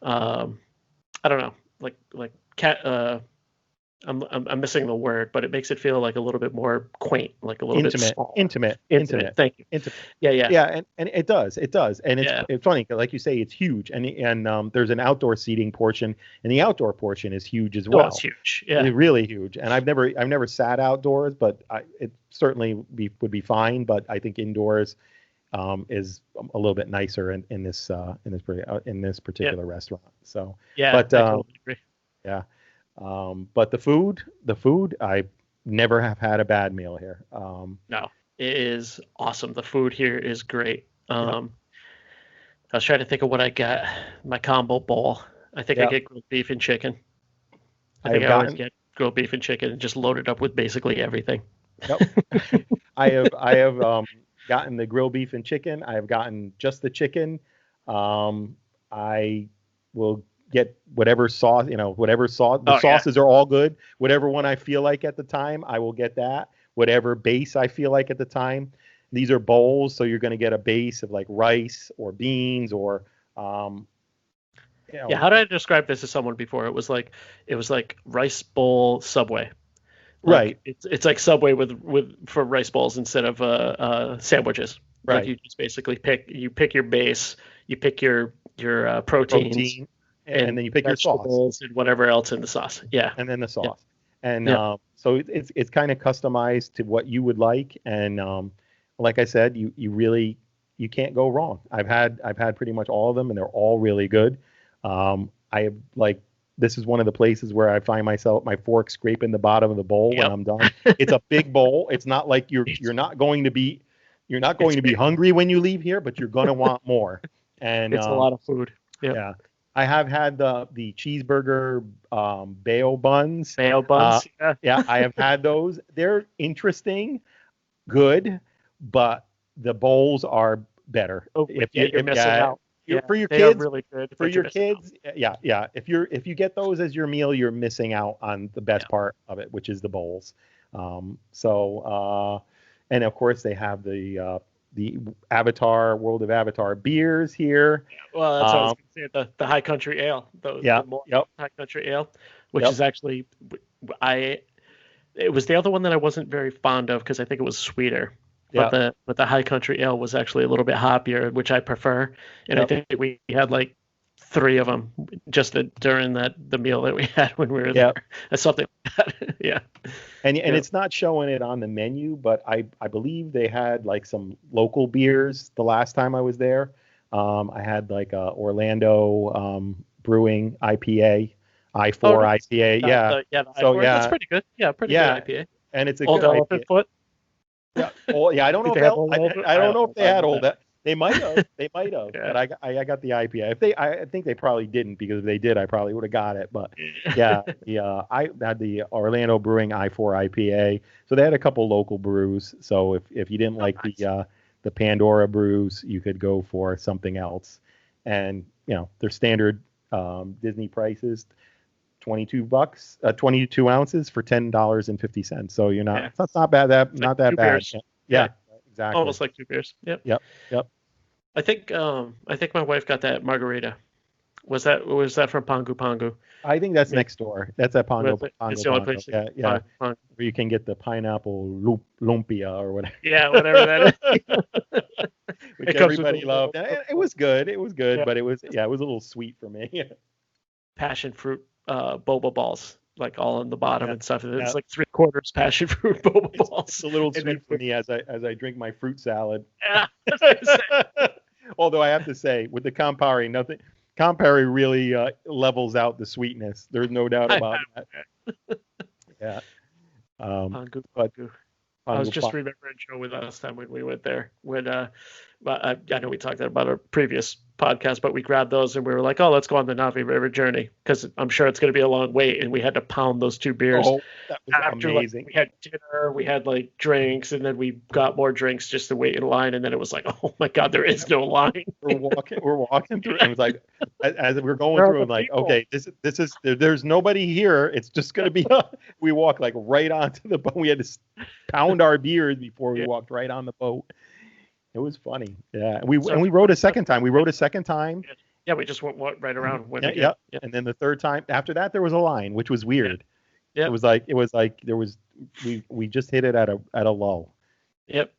I don't know, like cat I'm missing the word, but it makes it feel like a little bit more quaint, like a little bit small. Intimate. Thank you. Intimate. Yeah. And it does, and it's funny, like you say, it's huge, and there's an outdoor seating portion, and the outdoor portion is huge as well. It's huge. Yeah, it's really huge. And I've never sat outdoors, but it certainly would be fine. But I think indoors is a little bit nicer in this particular restaurant. So I totally agree. Yeah. But the food, I never have had a bad meal here. No, it is awesome. The food here is great. I was trying to think of what I got. My combo bowl. I think I get grilled beef and chicken. I always get grilled beef and chicken and just load it up with basically everything. Yep. I have gotten the grilled beef and chicken. I have gotten just the chicken. I will get whatever sauce, the sauces are all good. Whatever one I feel like at the time, I will get that. Whatever base I feel like at the time. These are bowls, so you're going to get a base of like rice or beans or how did I describe this to someone before? It was like rice bowl Subway. Right. It's like Subway for rice bowls instead of sandwiches. Right. Like you just basically pick your base, you pick your proteins. and then you pick your sauce and whatever else in the sauce. Yeah. And then the sauce. And so it's kind of customized to what you would like. And like I said, you can't go wrong. I've had pretty much all of them, and they're all really good. This is one of the places where I find my fork scraping the bottom of the bowl when I'm done. It's a big bowl. It's not like you're not going to be hungry when you leave here, but you're going to want more. And it's a lot of food. Yep. Yeah. I have had the cheeseburger bail buns. Bail buns. Yeah, I have had those. They're interesting, good, but the bowls are better. You're missing out. For your kids, really good. For your kids, yeah. If you get those as your meal, you're missing out on the best part of it, which is the bowls. And of course they have the Avatar, World of Avatar beers here. Well, that's what I was going to say. The High Country Ale. High Country Ale, which is actually, it was the other one that I wasn't very fond of because I think it was sweeter. But the High Country Ale was actually a little bit hoppier, which I prefer. And I think we had like 3 of them just during the meal that we had when we were there. Something like that. Yeah. And it's not showing it on the menu, but I believe they had like some local beers the last time I was there. I had like a Orlando Brewing IPA, I4 IPA. So that's pretty good. Yeah, pretty good IPA. And it's a Old good Elephant IPA. Foot. Yeah. Oh, yeah. I don't know if they had old. They might have. But I got the IPA. I think they probably didn't, because if they did, I probably would have got it. But yeah, I had the Orlando Brewing I4 IPA. So they had a couple local brews. So if you didn't like the Pandora brews, you could go for something else. And their standard Disney prices. $22, 22 ounces for $10.50. So you're not. That's not bad. Not that bad. Yeah, exactly. Almost like 2 beers. Yep. I think my wife got that margarita. Was that from Pangu Pangu? I think that's next door. That's at Pangu. It's the only place. Yeah. Where you can get the pineapple lumpia or whatever. Yeah, whatever that is. Which everybody loved. It was good. But it was a little sweet for me. Passion fruit boba balls, like all on the bottom and stuff. It's like 3/4 passion fruit boba balls. It's a little sweet for me as I drink my fruit salad. Yeah. Although I have to say, with the Campari really levels out the sweetness. There's no doubt about that. Yeah. Pangu. I was just remembering, Joe, with last time when we went there, when I know we talked about our previous podcast, but we grabbed those and we were like, oh, let's go on the Navi River journey, because I'm sure it's going to be a long wait, and we had to pound those 2 beers. Oh, that was amazing. We had dinner, we had like drinks, and then we got more drinks just to wait in line, and then it was like, oh my God, there is no line. We're walking through, and it was like, as we're going through, I'm like, okay, this is there's nobody here. It's just going to be. We walked like right onto the boat. We had to pound our beers before we walked right on the boat. It was funny. Yeah. And we rode a second time. Yeah, we just went right around. Yeah. And then the third time after that, there was a line, which was weird. Yeah. It was like there was we just hit it at a lull. Yep.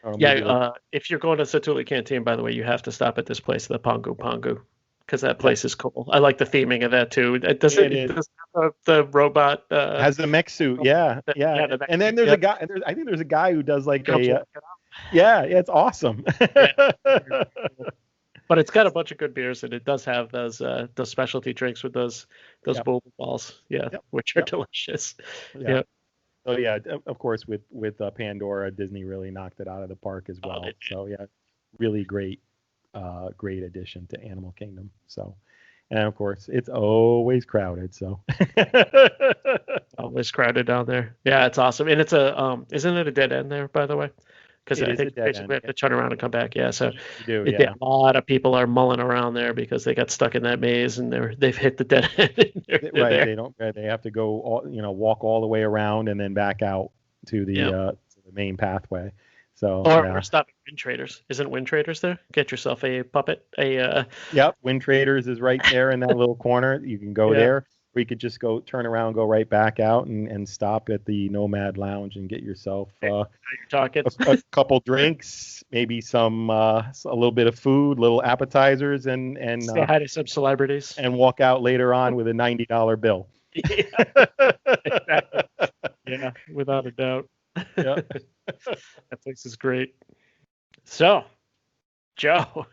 If you're going to Satuli Canteen, by the way, you have to stop at this place, the Pangu Pangu, because that place is cool. I like the theming of that too. It does have the robot. Has the mech suit. Yeah. And then there's a guy. I think there's a guy who does like it's awesome. But it's got a bunch of good beers, and it does have those specialty drinks with those boba balls, which are delicious. Yeah. So yeah, of course with Pandora, Disney really knocked it out of the park as well. So yeah, really great addition to Animal Kingdom. So, and of course it's always crowded. So always crowded down there. Yeah, it's awesome, and it's isn't it a dead end there, by the way? Because I think basically we have to turn around and come back. Yeah, so a lot of people are mulling around there because they got stuck in that maze and they've hit the dead end. Right, they have to go walk all the way around and then back out to the main pathway. So or stop at Wind Traders. Isn't Wind Traders there? Get yourself a puppet. Wind Traders is right there in that little corner. You can go there. or you could just go turn around, go right back out, and stop at the Nomad Lounge and get yourself you're talking. a couple drinks, maybe some a little bit of food, little appetizers, and say hi to some celebrities, and walk out later on with a $90 bill. Yeah, exactly. Yeah, without a doubt. Yeah. That place is great. So, Joe,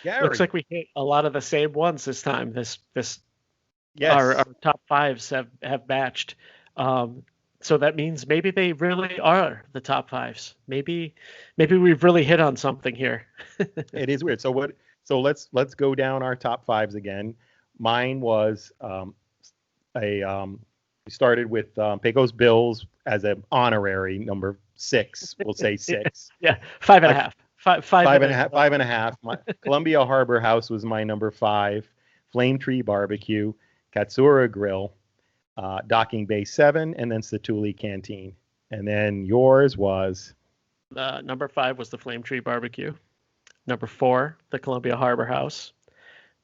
Gary. looks like we hit a lot of the same ones this time. This Yes. our top fives have matched. So that means maybe they really are the top fives. Maybe we've really hit on something here. It is weird. So let's go down our top fives again. Mine was we started with Pecos Bills as an honorary number 6. We'll say 6. Yeah, 5.5. Five and a half. My Columbia Harbor House was my number 5. Flame Tree Barbecue, Katsura Grill, Docking Bay 7, and then Satuli Canteen. And then yours was? Number 5 was the Flame Tree Barbecue. Number 4, the Columbia Harbor House.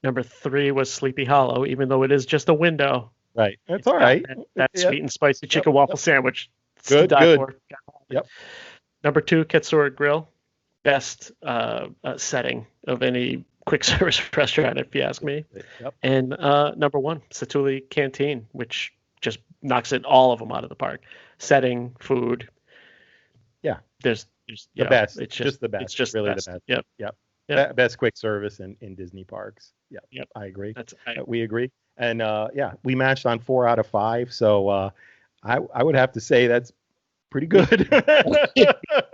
Number 3 was Sleepy Hollow, even though it is just a window. Right. That's all right. That sweet and spicy chicken waffle sandwich. Good. Yep. Number 2, Katsura Grill. Best setting of any quick service restaurant, if you ask me. Yep. And number 1, Satuli Canteen, which just knocks it all of them out of the park. Setting, food. Yeah. There's the best. It's just the best. It's just really the best. Yep. Best quick service in Disney parks. Yep. I agree. We agree. And we matched on 4 out of 5. So I would have to say that's pretty good.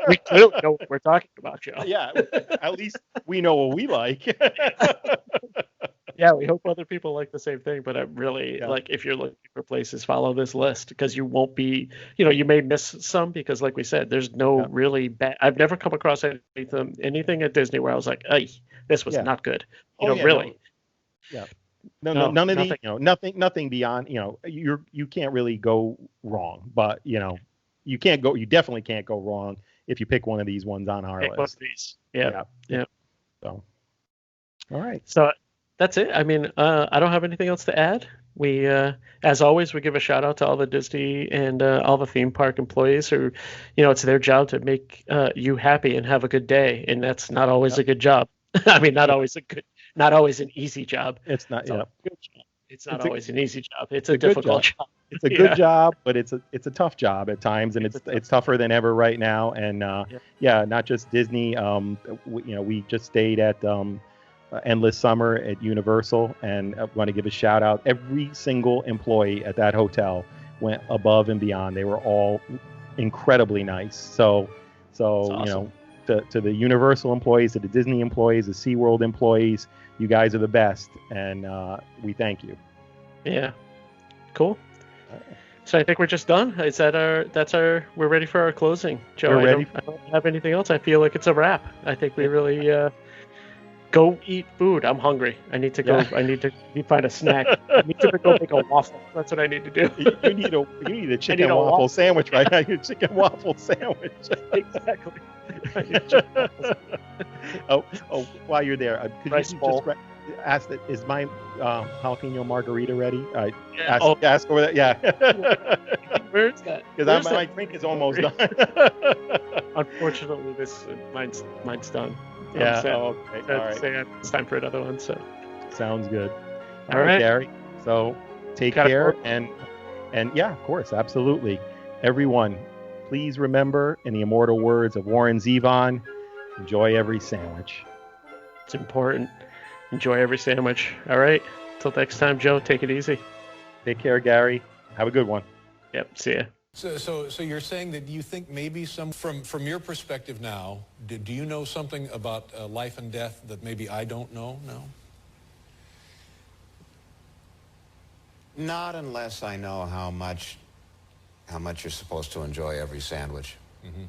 We clearly know what we're talking about, Joe. Yeah, at least we know what we like. Yeah, we hope other people like the same thing. But I really like, if you're looking for places, follow this list, because you won't be, you may miss some, because like we said, there's no really bad. I've never come across anything at Disney where I was like, "Hey, this was not good." Really. No. No, none of the, nothing beyond, you can't really go wrong, but you definitely can't go wrong if you pick one of these ones on our list. One of these. Yeah. So, all right. So that's it. I mean, I don't have anything else to add. We, as always, we give a shout out to all the Disney and all the theme park employees who, it's their job to make you happy and have a good day. And that's not always a good job. I mean, not always an easy job. It's not. It's not always an easy job. It's a difficult job. It's a good job, but it's a tough job at times, and it's tougher than ever right now. And not just Disney. We just stayed at Endless Summer at Universal, and I want to give a shout out. Every single employee at that hotel went above and beyond. They were all incredibly nice. So awesome. To the Universal employees, to the Disney employees, the SeaWorld employees, you guys are the best, and we thank you. Yeah, cool. So I think we're just done. Is that we're ready for our closing, Joe? I don't have anything else. I feel like it's a wrap. I think we really go eat food. I'm hungry. I need to go. I need to find a snack. I need to go make a waffle. That's what I need to do. You need a chicken waffle sandwich right now. Your chicken waffle sandwich. Exactly. While you're there, could Rice you bowl. just ask that, is my jalapeno margarita ready? Ask over that. Yeah. Where's that? Because my drink is almost done. Unfortunately, mine's done. Yeah. Okay. All right. It's time for another one. So. Sounds good. All right, Gary. So take care, and yeah, of course, absolutely. Everyone, please remember, in the immortal words of Warren Zevon, enjoy every sandwich. It's important. Enjoy every sandwich. All right. Till next time, Joe. Take it easy. Take care, Gary. Have a good one. Yep. See ya. So you're saying that you think maybe from your perspective now, do you know something about life and death that maybe I don't know now? Not unless I know how much you're supposed to enjoy every sandwich. Mm-hmm.